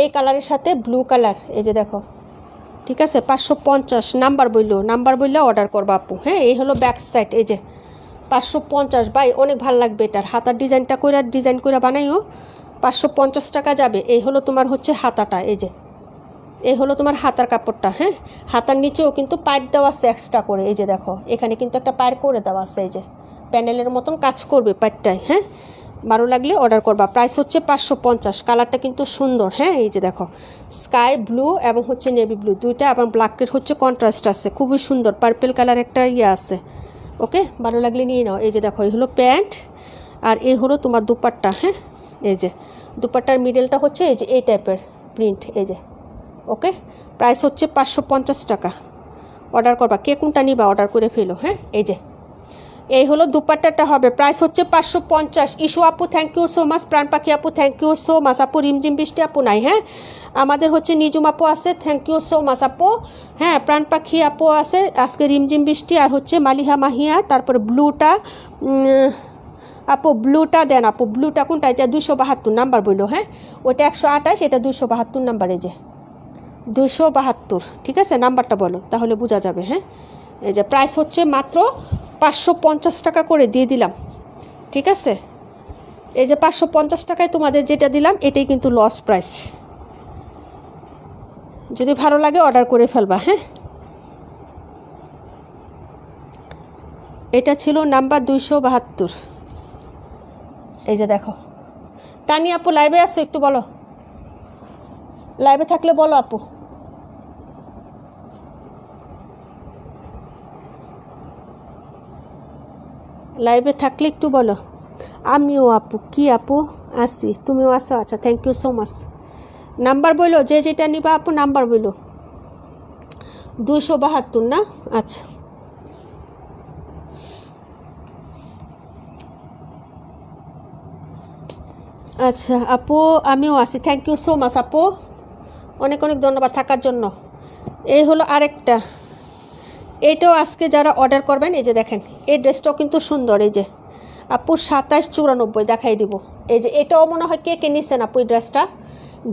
এই কালারের সাথে ব্লু কালার। এই যে দেখো, ঠিক আছে। 550 নাম্বার বললো অর্ডার করবো আপু। হ্যাঁ, এই হলো ব্যাক সাইড। এই যে 550 ভাই, অনেক ভালো লাগবে। এটার হাতার ডিজাইন করে বানাইও, 550 টাকা যাবে। এই হলো তোমার হচ্ছে হাতাটা। এই যে এই হলো তোমার হাতার কাপড়টা। হ্যাঁ, হাতার নিচেও কিন্তু পায়ের দেওয়া আছে এক্সট্রা করে। এই যে দেখো, এখানে কিন্তু একটা পায়ের করে দেওয়া আছে, এই যে প্যানেলের মতন কাজ করবে পায়েরটায়। হ্যাঁ, ভালো লাগলে অর্ডার করবা। প্রাইস হচ্ছে 550। কালারটা কিন্তু সুন্দর। হ্যাঁ, এই যে দেখো, স্কাই ব্লু এবং হচ্ছে নেভি ব্লু 2টা, এবং ব্ল্যাকের হচ্ছে কন্ট্রাস্ট আছে, খুবই সুন্দর। পার্পেল কালার একটা আছে। ওকে, ভালো লাগলে নিয়ে নাও। এই যে দেখো, এই হলো প্যান্ট, আর এই হলো তোমার দুপাট্টা। হ্যাঁ, এই যে দুপাট্টার মিডলটা হচ্ছে এই যে এই টাইপের প্রিন্ট। এই যে ওকে, প্রাইস হচ্ছে 550 টাকা। অর্ডার করবা, কে কোনটা নিবা অর্ডার করে ফেলো। হ্যাঁ, এই যে এই হলো দুপাট্টাটা হবে, প্রাইস হচ্ছে 550। ইস্যু আপু thank you so much, Pran Pakhi আপু থ্যাংক ইউ সো মাচ আপু। রিমঝিম বৃষ্টি আপু নাই। হ্যাঁ, আমাদের হচ্ছে নিজুম আপু আছে, থ্যাংক ইউ সো মাচ আপু। হ্যাঁ, প্রাণ পাখি আপু আছে, আজকে রিমঝিম বৃষ্টি, আর হচ্ছে মালিহা মাহিয়া, তারপরে ব্লুটা আপু ব্লুটা দেন আপু, ব্লুটা কোনটা? এটা 272 নাম্বার বললো, হ্যাঁ ওটা 128, এটা 272 নাম্বার, এই যে 272, ঠিক আছে নাম্বারটা বলো তাহলে বোঝা যাবে। হ্যাঁ এই যে প্রাইস হচ্ছে মাত্র 550 টাকা করে দিয়ে দিলাম, ঠিক আছে। এই যে 550 টাকায় তোমাদের যেটা দিলাম এটাই কিন্তু লস প্রাইস। যদি ভালো লাগে অর্ডার করে ফেলবা। হ্যাঁ এটা ছিল নাম্বার 272। এই যে দেখো তানি আপু লাইভে আসছো, একটু বলো, লাইভে থাকলে বলো আপু। লাইভে থাকলে একটু বলো। আমিও আপু, কি আপু আসি, তুমিও আসো, আচ্ছা thank you so much. Number বলো, যে যেটা নিবা আপু নাম্বার বলো। 272 না? আচ্ছা আচ্ছা আপু আমিও আসি, থ্যাংক ইউ সো মাচ আপু, অনেক অনেক ধন্যবাদ থাকার জন্য। এই হলো আরেকটা, এইটাও আজকে যারা অর্ডার করবেন, এই যে দেখেন এই ড্রেসটাও কিন্তু সুন্দর। এই যে আপু 2794 দেখাই দিব। এই যে এটাও মনে হয় কে কে নিচ্ছেন আপু, এই ড্রেসটা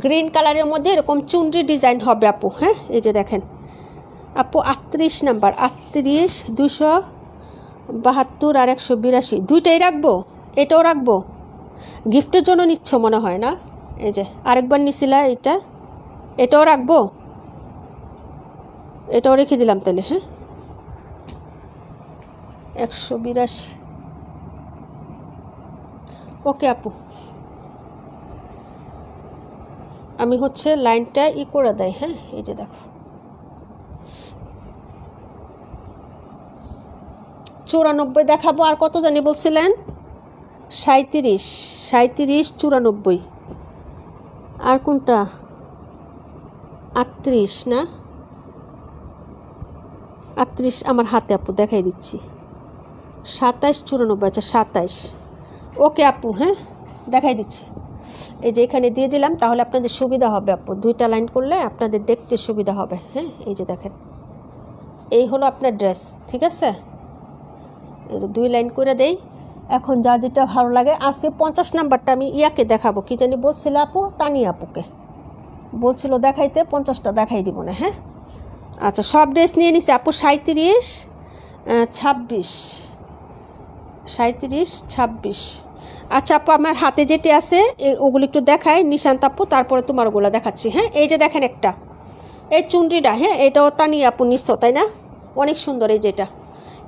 গ্রিন কালারের মধ্যে এরকম চুনরি ডিজাইন হবে আপু। হ্যাঁ এই যে দেখেন আপু 38 নাম্বার, 38, 272 আর 182, দুইটাই রাখবো, এটাও রাখবো, গিফটের জন্য নিচ্ছ মনে হয় না? এই যে আরেকবার নিছিলা এটা, এটাও রাখবো, এটাও রেখে দিলাম তাহলে। হ্যাঁ 182, ওকে আপু। আমি হচ্ছে লাইনটা করে দেয়। হ্যাঁ এই যে দেখো 94 দেখাবো, আর কত জানি বলছিলেন? 37, 94, আর কোনটা? 38 না? 38 আমার হাতে আপু, দেখাই দিচ্ছি। 2794, আচ্ছা 27, ওকে আপু। হ্যাঁ দেখাই দিচ্ছি, এই যে এখানে দিয়ে দিলাম, তাহলে আপনাদের সুবিধা হবে আপু, দুইটা লাইন করলে আপনাদের দেখতে সুবিধা হবে। হ্যাঁ এই যে দেখেন এই হলো আপনার ড্রেস, ঠিক আছে। এই যে 2 লাইন করে দেই। এখন যা যেটা ভালো লাগে আছে। 50 নাম্বারটা আমি ইয়াকে দেখাবো, কি জানি বলছিল আপু, তানিয়া আপুকে বলছিল দেখাইতে, 50টা দেখাই দিব না। হ্যাঁ আচ্ছা সব ড্রেস নিয়ে নিছে আপু। 37, 26, 37, 26, আচ্ছা আপু আমার হাতে যেটি আছে ওগুলো একটু দেখাই নিশান্ত আপু, তারপরে তোমার ওগুলো দেখাচ্ছি। হ্যাঁ এই যে দেখেন একটা এই চুনরিটা, হ্যাঁ এটাও তানিয়া আপু নিচ্ছ তাই না? অনেক সুন্দর। এই যেটা,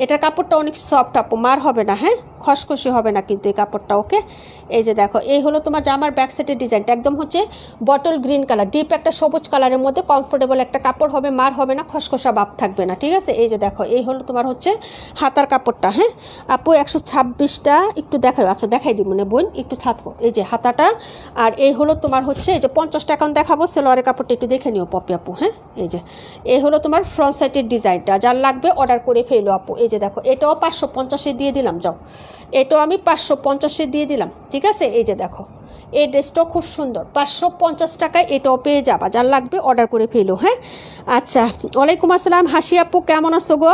এটার কাপড়টা অনেক সফট আপু, মার হবে না, হ্যাঁ খসখসে হবে না কিন্তু এই কাপড়টা। ওকে এই যে দেখো এই হলো তোমার জামার ব্যাক সাইডের ডিজাইনটা, একদম হচ্ছে বটল গ্রিন কালার, ডিপ একটা সবুজ কালারের মধ্যে কমফোর্টেবল একটা কাপড় হবে, মার হবে না, খসখসা ভাব থাকবে না, ঠিক আছে। এই যে দেখো এই হলো তোমার হচ্ছে হাতার কাপড়টা। হ্যাঁ আপু 126টা একটু দেখাও, আচ্ছা দেখাই দিব না বোন, একটু থাকো। এই যে হাতাটা, আর এই হলো তোমার হচ্ছে এই যে 50টা এখন দেখাবো, সেলোয়ারের কাপড়টা একটু দেখে নিও পপি আপু। হ্যাঁ এই যে এই হলো তোমার ফ্রন্ট সাইডের ডিজাইনটা, যার লাগবে অর্ডার করে ফেলো আপু। এই যে দেখো এটাও 550-এ দিয়ে দিলাম, যাও এটাও আমি 550-এ দিয়ে দিলাম, ঠিক আছে। এই যে দেখো এই ড্রেসটাও খুব সুন্দর, 550 টাকায় এটাও পেয়ে যাবা, যার লাগবে অর্ডার করে ফেলো। হ্যাঁ আচ্ছা ওয়ালাইকুম আসসালাম হাসি আপু, কেমন আছো গো?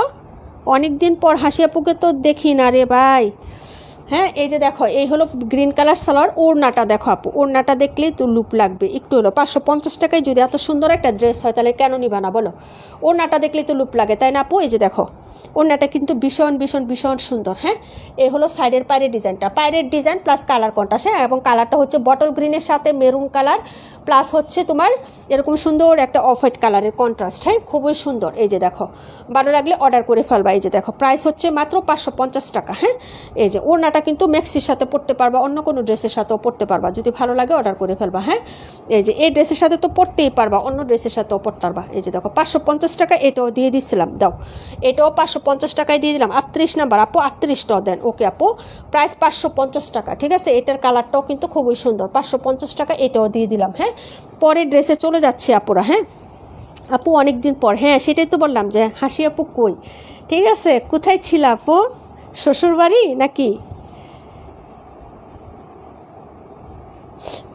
অনেক দিন পর হাসি আপুকে তো দেখি না রে ভাই। হ্যাঁ এই যে দেখো এই হলো গ্রিন কালার সালোয়ার, ওড়নাটা দেখো আপু, ওড়নাটা দেখলেই তো লুক লাগবে একটু হলো। 550 টাকায় যদি এত সুন্দর একটা ড্রেস হয় তাহলে কেন নিবা না বলো? ওড়নাটা দেখলেই তো লুক লাগে, তাই না আপু? এই যে দেখো ওড়নাটা কিন্তু ভীষণ ভীষণ ভীষণ সুন্দর। হ্যাঁ এই হলো সাইডের পায়ের ডিজাইনটা, পায়ের ডিজাইন প্লাস কালার কন্ট্রাস্ট। হ্যাঁ এবং কালারটা হচ্ছে বটল গ্রিনের সাথে মেরুন কালার, প্লাস হচ্ছে তোমার এরকম সুন্দর একটা অফ হোয়াইট কালারের কন্ট্রাস্ট। হ্যাঁ খুবই সুন্দর। এই যে দেখো ভালো লাগলে অর্ডার করে ফেলবা। এই যে দেখো প্রাইস হচ্ছে মাত্র 550 টাকা। হ্যাঁ এই যে ওড়নাটা কিন্তু ম্যাক্সির সাথে পরতে পারবা, অন্য কোনো ড্রেসের সাথেও পরতে পারবা, যদি ভালো লাগে অর্ডার করে ফেলবা। হ্যাঁ এই যে এই ড্রেসের সাথে তো পরতেই পারবা, অন্য ড্রেসের সাথেও পরতে পারবা। এই যে দেখো 550 টাকা এটাও দিয়ে দিচ্ছিলাম, দাও এটাও 550 টাকায় দিয়ে দিলাম। 38 নাম্বার আপু, 38টাও দেন। ওকে আপু প্রাইস 550 টাকা, ঠিক আছে। এটার কালারটাও কিন্তু খুবই সুন্দর, 550 টাকা এটাও দিয়ে দিলাম। হ্যাঁ পরের ড্রেসে চলে যাচ্ছি আপুরা। হ্যাঁ আপু অনেক দিন পর, হ্যাঁ সেটাই তো বললাম যে হাসি আপু কই, ঠিক আছে। কোথায় ছিল আপু, শ্বশুর বাড়ি নাকি?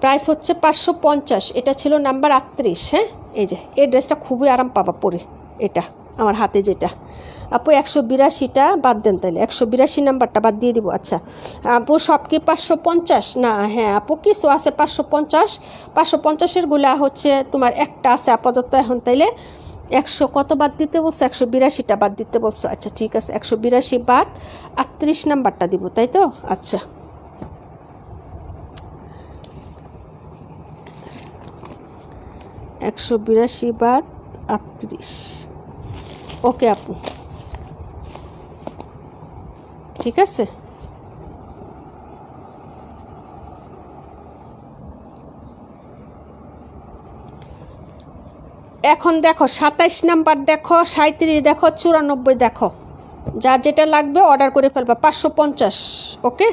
প্রাইস হচ্ছে 550, এটা ছিল নাম্বার 38। হ্যাঁ এই যে এই ড্রেসটা খুবই আরাম পাবা পরে, এটা আমার হাতে যেটা। আপু 182টা বাদ দেন, তাহলে 182 নাম্বারটা বাদ দিয়ে দিব। আচ্ছা আপু সব কি 550 না? হ্যাঁ আপু কিছু আছে 550, 550-এর গুলা হচ্ছে তোমার একটা আছে আপাতত এখন। তাইলে 100 কত বাদ দিতে বলছো? 182টা বাদ দিতে বলছো। আচ্ছা ঠিক আছে, 182 বাদ 38 নাম্বারটা দিব, তাই তো? আচ্ছা 182 বাদ 38। ওকে আপু, ঠিক আছে। এখন দেখো 27 নাম্বার দেখো, 37 দেখো, 94 দেখো, যার যেটা লাগবে অর্ডার করে ফেলবা। 550, ওকে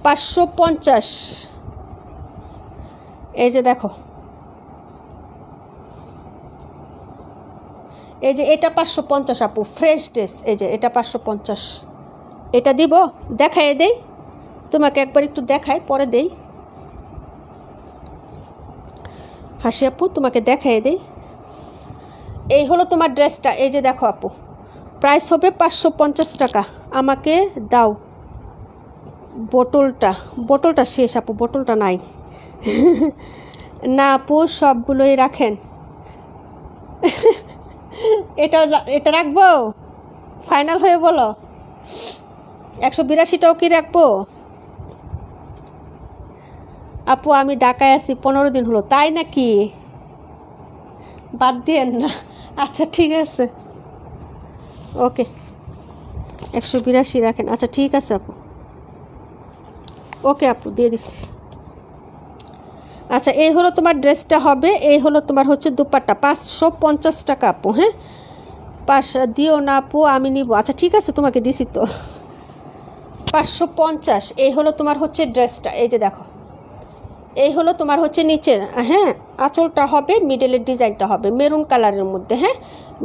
550। এই যে দেখো, এই যে এটা 550 আপু, ফ্রেশ ড্রেস। এই যে এটা 550, এটা দিব। দেখাই দেই তোমাকে একবার, একটু দেখাই পরে দেই। হাসি আপু তোমাকে দেখাই দেই। এই হলো তোমার ড্রেসটা। এই যে দেখো আপু, প্রাইস হবে 550 টাকা। আমাকে দাও বোতলটা শেষ আপু, বোতলটা নাই। না আপু সবগুলোই রাখেন। এটা রাখবো, ফাইনাল হয়ে বলো। 182টাও কি রাখবো? আপু আমি ঢাকায় আছি 15 দিন হলো। তাই নাকি? বাদ দিয়েন না। আচ্ছা ঠিক আছে, ওকে 182 রাখেন। আচ্ছা ঠিক আছে আপু, ওকে আপু দিয়ে দিচ্ছি। আচ্ছা এই হলো তোমার ড্রেসটা হবে। এই হলো তোমার হচ্ছে দুপাট্টা, 550 টাকা আপু। হ্যাঁ দিও না আপু, আমি নিব। আচ্ছা ঠিক আছে, তোমাকে দিছি তো। 550। এই হলো তোমার হচ্ছে ড্রেসটা। এই যে দেখো, এই হলো তোমার হচ্ছে নিচের, হ্যাঁ আঁচলটা হবে, মিডলের ডিজাইনটা হবে মেরুন কালারের মধ্যে। হ্যাঁ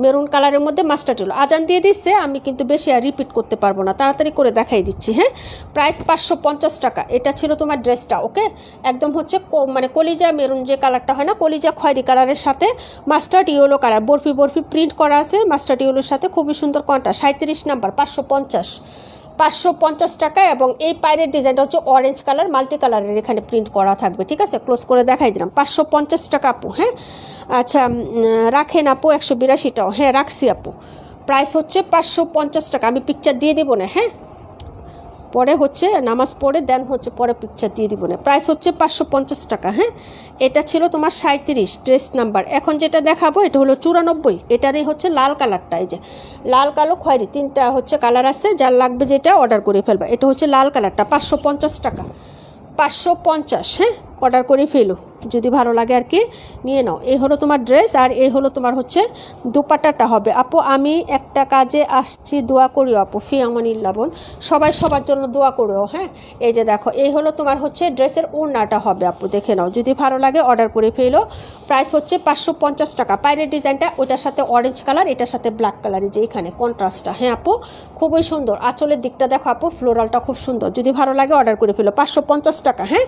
মেরুন কালারের মধ্যে মাস্টার্ড হলো। আজান দিয়ে দিচ্ছে, আমি কিন্তু বেশি আর রিপিট করতে পারবো না, তাড়াতাড়ি করে দেখাই দিচ্ছি। হ্যাঁ প্রাইস 550 টাকা। এটা ছিল তোমার ড্রেসটা, ওকে একদম হচ্ছে মানে কলিজা মেরুন যে কালারটা হয় না, কলিজা খয়েরি কালারের সাথে mustard yellow colour, barfi barfi print করা আছে মাস্টার্ড ইয়েলোর সাথে, খুবই সুন্দর কোয়ান্টা। 37 নাম্বার, 550 টাকা। এবং এই পায়ের ডিজাইনটা হচ্ছে অরেঞ্জ কালার, মাল্টি কালারের এখানে প্রিন্ট করা থাকবে। ঠিক আছে, ক্লোজ করে দেখাই দিলাম। 550 টাকা আপু। হ্যাঁ আচ্ছা রাখেন আপু 182টাও। হ্যাঁ রাখছি আপু, প্রাইস হচ্ছে 550 টাকা। আমি পিকচার দিয়ে দেবো না, হ্যাঁ পরে হচ্ছে নামাজ পড়ে দেন হচ্ছে পরে পিকচার দিয়ে দিব না। প্রাইস হচ্ছে 550 টাকা। হ্যাঁ এটা ছিল তোমার 37 ড্রেস নাম্বার। এখন যেটা দেখাবো এটা হলো 94। এটারই হচ্ছে লাল কালারটা। এই যে লাল কালো খয়েরি তিনটা হচ্ছে কালার আছে, যার লাগবে যেটা অর্ডার করে ফেলবা। এটা হচ্ছে লাল কালারটা, 550 টাকা। 550, হ্যাঁ অর্ডার করে ফেলো, যদি ভালো লাগে আর কি নিয়ে নাও। এই হলো তোমার ড্রেস, আর এই হলো তোমার হচ্ছে দুপাট্টাটা হবে। আপু আমি একটা কাজে আসছি, দোয়া করিও আপু। ফি আমানিল্লাহ বোন, সবাই সবার জন্য দোয়া করিও। হ্যাঁ এই যে দেখো, এই হলো তোমার হচ্ছে ড্রেসের ওড়নাটা হবে আপু, দেখে নাও, যদি ভালো লাগে অর্ডার করে ফেলো। প্রাইস হচ্ছে 550 টাকা। পায়ের ডিজাইনটা ওটার সাথে অরেঞ্জ কালার, এটার সাথে ব্ল্যাক কালার, যে এখানে কন্ট্রাস্টটা। হ্যাঁ আপু খুবই সুন্দর। আঁচলের দিকটা দেখো আপু, ফ্লোরালটা খুব সুন্দর, যদি ভালো লাগে অর্ডার করে ফেলো। 550 টাকা। হ্যাঁ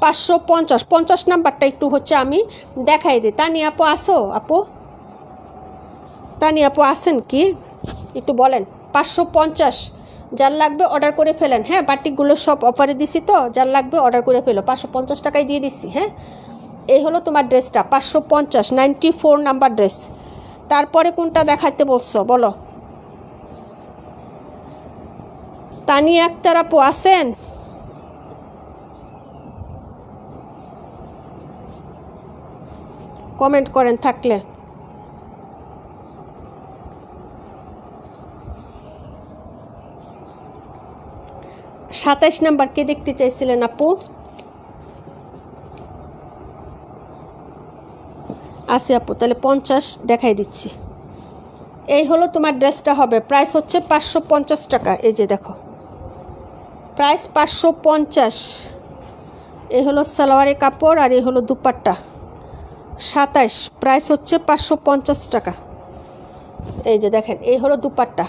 550। 50 নাম্বারটা একটু হচ্ছে আমি দেখাই দিই। তানি আপু আসো, আপু তানি আপু আসেন কি একটু বলেন। 550, যার লাগবে অর্ডার করে ফেলেন। হ্যাঁ বাটিকগুলো সব অফারে দিছি তো, যার লাগবে অর্ডার করে ফেলো। 550 টাকায় দিয়ে দিচ্ছি। হ্যাঁ এই হলো তোমার ড্রেসটা 550, 94 নাম্বার ড্রেস। তারপরে কোনটা দেখাতে বলছো বলো? তানিয়া আক্তার আপু আসেন? কমেন্ট করেন থাকলে। সাতাইশ নাম্বার কে দেখতে চাইছিলেন আপু? আছে আপু, তাহলে 50 দেখাই দিচ্ছি। এই হলো তোমার ড্রেসটা হবে। প্রাইস হচ্ছে 550 টাকা। এই যে দেখো, প্রাইস 550। এই হলো সালোয়ারের কাপড়, আর এই হলো দুপাট্টা। 27, প্রাইস হচ্ছে 550 টাকা। এই যে দেখেন, এই হলো দুপাট্টা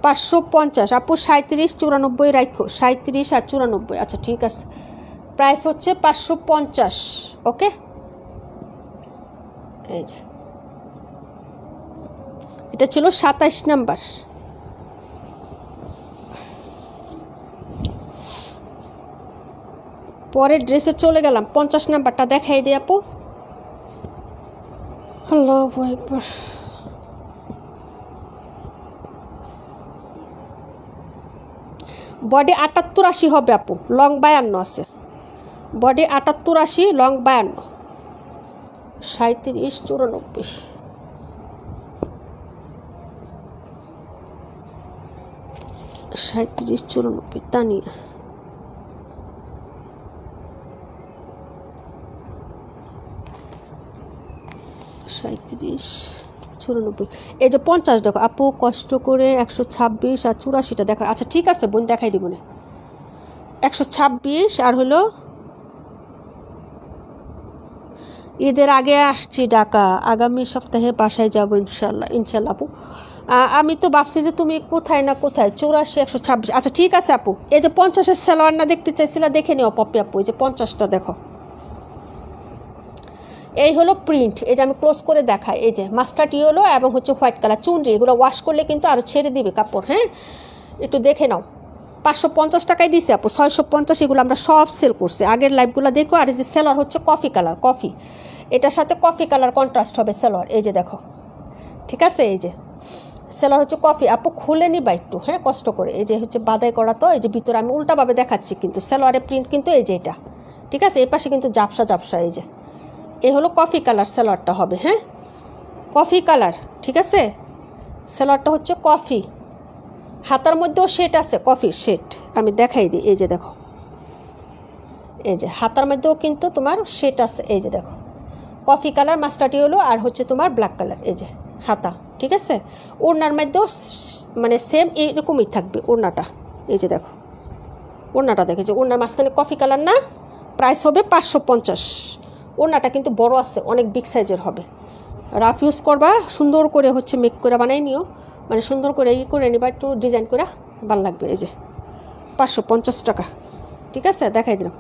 550। আপু 37, 94 রাখো, 37 আর 94। আচ্ছা ঠিক আছে, প্রাইস হচ্ছে 550। ওকে এই যে এটা ছিল 27 নাম্বার। পরের ড্রেসে চলে গেলাম, 50 নাম্বারটা দেখাই দিই আপু। আল্লাহু আকবার। বডি 78-80 হবে আপু, লং 52 আছে। Body 78-80, long 52, 37-94, 37-94 Tania. এই যে 50 দেখো আপু, কষ্ট করে 126 আর 84টা দেখো। আচ্ছা ঠিক আছে বোন, দেখাই দিব না। 126 আর হলো ঈদের আগে আসছি ঢাকা, আগামী সপ্তাহে বাসায় যাব ইনশাল্লাহ। ইনশাল্লাহ আপু, আমি তো ভাবছি যে তুমি কোথায় না কোথায়। 84, 126। আচ্ছা ঠিক আছে আপু। এই যে 50-এর সালোয়ার না দেখতে চাইছিলা, দেখে নিও পপি আপু। এই যে 50টা দেখো, এই হলো প্রিন্ট। এই যে আমি ক্লোজ করে দেখাই, এই যে মাস্টার্ড ইয়েলো এবং হচ্ছে হোয়াইট কালার চুনরি। এগুলো ওয়াশ করলে কিন্তু আরও ছেড়ে দিবে কাপড়। হ্যাঁ, একটু দেখে নাও। 550 টাকায় দিছে আপু, 650। এগুলো আমরা সব সেল করছি, আগের লাইভগুলো দেখো। আর এই যে সেলোয়ার হচ্ছে কফি কালার, কফি, এটার সাথে কফি কালার কন্ট্রাস্ট হবে সেলোয়ার। এই যে দেখো, ঠিক আছে। এই যে সেলোয়ার হচ্ছে কফি আপু, খুলে নিবা একটু, হ্যাঁ, কষ্ট করে। এই যে হচ্ছে বাদাই করা, তো এই যে ভিতরে আমি উল্টাভাবে দেখাচ্ছি, কিন্তু সেলোয়ারের প্রিন্ট কিন্তু এই যে এটা, ঠিক আছে। এই পাশে কিন্তু জাপসা জাপসা। এই যে এই হলো কফি কালার সেলোয়ারটা হবে। হ্যাঁ, কফি কালার, ঠিক আছে। সেলোয়ারটা হচ্ছে কফি, হাতার মধ্যেও শেড আছে, কফির শেড। আমি দেখাই দিই, এই যে দেখো, এই যে হাতার মধ্যেও কিন্তু তোমার শেড আছে। এই যে দেখো, কফি কালার মাস্টার্ডি হলো, আর হচ্ছে তোমার ব্ল্যাক কালার। এই যে হাতা, ঠিক আছে। ওড়নার মধ্যেও মানে সেম এইরকমই থাকবে ওড়নাটা। এই যে দেখো ওড়নাটা, দেখেছি ওড়নার মাঝখানে কফি কালার না। প্রাইস হবে 550। ওড়নাটা কিন্তু বড় আছে, অনেক বিগ সাইজের হবে। রাফ ইউজ করবা, সুন্দর করে হচ্ছে মেক করে বানাই নিও, মানে সুন্দর করে করে নিবা, একটু ডিজাইন করে ভালো লাগবে। এই যে 550 টাকা, ঠিক আছে। দেখাই দিলাম,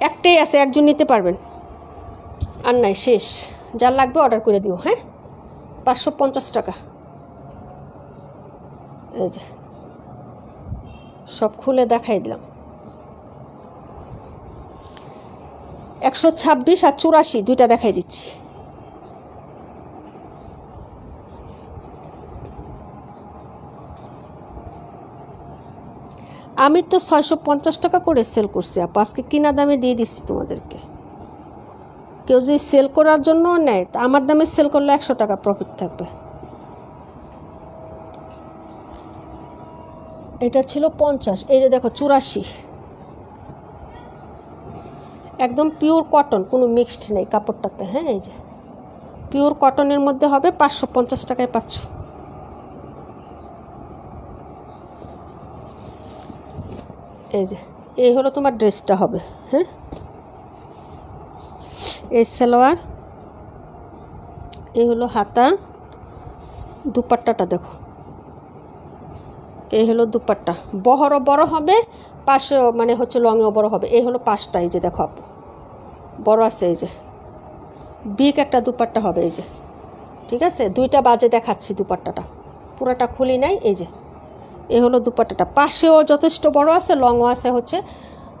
একটাই আছে, একজন নিতে পারবেন, আর নাই, শেষ। যার লাগবে অর্ডার করে দিও। হ্যাঁ, 550 টাকা। এই যে সব খুলে দেখাই দিলাম। 126 আর 84 দুইটা দেখাই দিচ্ছি। আমি তো 650 টাকা করে সেল করছি আপু, আজকে কিনা দামে দিয়ে দিচ্ছি তোমাদেরকে। কেউ যদি সেল করার জন্য নেয়, তা আমার দামে সেল করলে 100 টাকা প্রফিট থাকবে। এটা ছিল 50। এই যে দেখো 84, একদম পিওর কটন, কোনো মিক্সড নেই কাপড়টাতে। হ্যাঁ, এই যে পিওর কটনের মধ্যে হবে, 550 টাকায় পাচ্ছ। এই যে এই হলো তোমার ড্রেসটা হবে। হ্যাঁ, এই সালোয়ার, এই হলো হাতা, দুপাট্টাটা দেখো, এই হলো দুপাট্টা। বহরও বড় হবে, পাশেও মানে হচ্ছে লংয়েও বড় হবে। এই হলো পাশটা, এই যে দেখো আপু বড় আছে। এই যে বিগ একটা দুপাট্টা হবে। এই যে, ঠিক আছে। 2টা বাজে দেখাচ্ছি দুপাট্টাটা, পুরোটা খুলি নাই। এই যে এই হলো দুপাট্টাটা, পাশেও যথেষ্ট বড় আছে, লংও আছে, হচ্ছে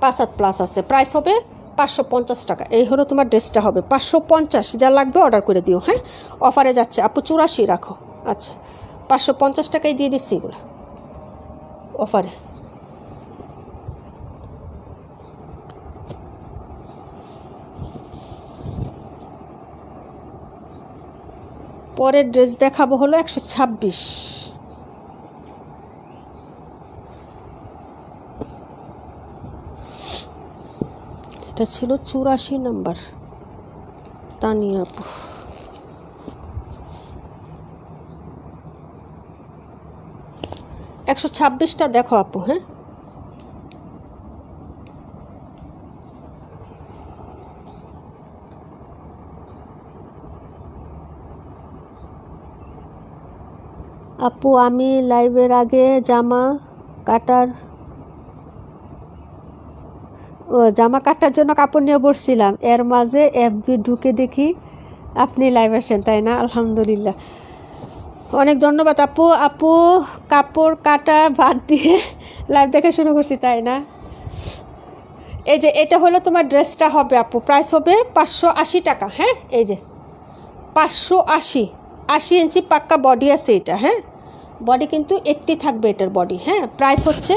5 প্লাস আছে। প্রাইস হবে 550 টাকা। এই হলো তোমার ড্রেসটা হবে 550। যা লাগবে অর্ডার করে দিও। হ্যাঁ, অফারে যাচ্ছে আপু, 84 রাখো। আচ্ছা, 550 টাকায় দিয়ে দিচ্ছি এগুলো অফারে। পরের ড্রেস দেখাবো হলো 126। এটা ছিল 84 নাম্বার, তানিয়া আপু। একশো 126টা দেখো আপু। হ্যাঁ, আপু আমি লাইভের আগে জামা কাটার জামা কাটার জন্য কাপড় নিয়ে বসছিলাম, এর মাঝে এফবি ঢুকে দেখি আপনি লাইভ আসেন তাই না? আলহামদুলিল্লাহ, অনেক ধন্যবাদ আপু। আপু কাপড় কাটা বাদ দিয়ে লাইভ দেখা শুরু করছি তাই না? এই যে এটা হলো তোমার ড্রেসটা হবে আপু, প্রাইস হবে 580 টাকা। হ্যাঁ, এই যে 580, 80 ইঞ্চি পাক্কা বডি আছে এটা। হ্যাঁ, বডি কিন্তু 80 থাকবে এটার বডি। হ্যাঁ, প্রাইস হচ্ছে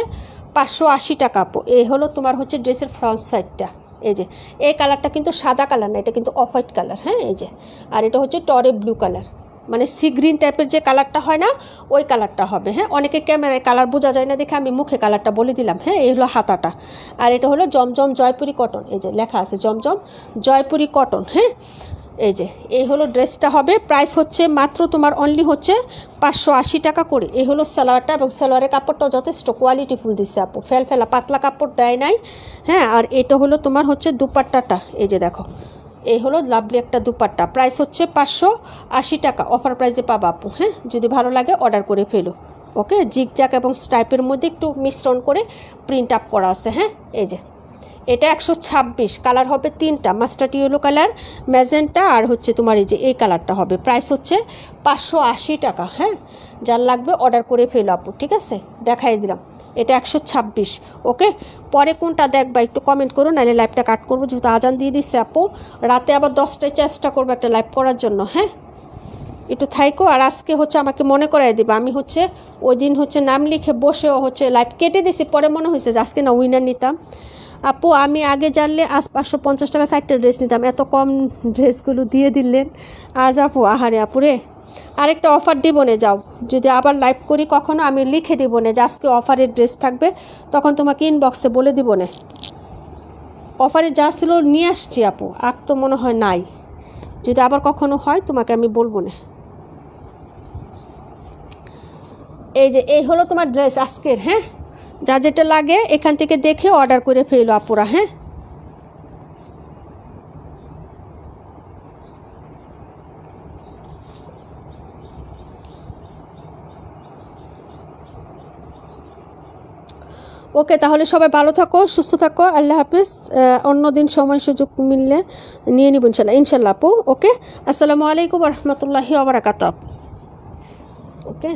580 টাকা আপু। এই হলো তোমার হচ্ছে ড্রেসের ফ্রন্ট সাইডটা। এই যে এই কালারটা কিন্তু সাদা কালার না, এটা কিন্তু অফ হোয়াইট কালার। হ্যাঁ, এই যে আর এটা হচ্ছে টরে ব্লু কালার, মানে সি গ্রিন টাইপের যে কালারটা হয় না ওই কালারটা হবে। হ্যাঁ, অনেকে ক্যামেরায় কালার বোঝা যায় না দেখে আমি মুখে কালারটা বলে দিলাম। হ্যাঁ, এই হলো হাতাটা। আর এটা হলো জমজম জয়পুরি কটন, এই যে লেখা আছে জমজম জয়পুরি কটন। হ্যাঁ, এই যে এই হলো ড্রেসটা হবে। প্রাইস হচ্ছে মাত্র তোমার অনলি হচ্ছে 580 টাকা করে। এই হলো সালোয়ারটা, এবং সালোয়ারের কাপড়টাও যথেষ্ট কোয়ালিটি ফুল দিচ্ছে আপু, ফেলা পাতলা কাপড় দেয় নাই। হ্যাঁ, আর এটা হলো তোমার হচ্ছে দুপাট্টাটা, এই যে দেখো এই হলো লাভলি একটা দুপাট্টা। প্রাইস হচ্ছে 580 টাকা, অফার প্রাইসে পাবা আপু। হ্যাঁ, যদি ভালো লাগে অর্ডার করে ফেলো। ওকে, জিগজ্যাগ এবং স্টাইপের মধ্যে একটু মিশ্রণ করে প্রিন্ট আপ করা আছে। হ্যাঁ, এই যে এটা 126, কালার হবে 3টা, মাস্টার্ড ইয়েলো কালার, ম্যাজেন্টা আর হচ্ছে তোমার এই যে এই কালারটা হবে। প্রাইস হচ্ছে 580 টাকা। হ্যাঁ, যার লাগবে অর্ডার করে ফেলো আপু, ঠিক আছে? দেখাই দিলাম, এটা 126। ওকে, পরে কোনটা দেখবা একটু কমেন্ট করো, নাহলে লাইভটা কাট করবো, যেহেতু আজান দিয়ে দিচ্ছে আপু। রাতে আবার 10টায় চেষ্টা করবো একটা লাইভ করার জন্য। হ্যাঁ, একটু থাইকো। আর আজকে হচ্ছে আমাকে মনে করাই দিবা, আমি হচ্ছে ওই দিন হচ্ছে নাম লিখে বসেও হচ্ছে লাইভ কেটে দিছি, পরে মনে হয়েছে যে আজকে না উইনার নিতাম। আপু আমি আগে জানলে আজ 550 টাকা 60টা ড্রেস নিতাম, এত কম ড্রেসগুলো দিয়ে দিলেন আজ আপু। আহারে আপুরে, আরেকটা অফার দিব না, যাও যদি আবার লাইভ করি কখনো আমি লিখে দিব না যে আজকে অফারের ড্রেস থাকবে, তখন তোমাকে ইনবক্সে বলে দিব না। অফারে যা ছিল নিয়ে আসছি আপু, আর তো মনে হয় নাই। যদি আবার কখনো হয় তোমাকে আমি বলবো না। এই যে এই হলো তোমার ড্রেস আজকের। হ্যাঁ, যা যেটা লাগে এখান থেকে দেখে অর্ডার করে ফেলো আপুরা। হ্যাঁ, ওকে, তাহলে সবাই ভালো থাকো, সুস্থ থাকো, আল্লাহ হাফিজ। অন্য দিন সময় সুযোগ মিললে নিয়ে নিব ইনশাল্লাহ আপু। ওকে, আসসালামু আলাইকুম রহমতুল্লাহি ওয়া বারাকাতুহু। ওকে।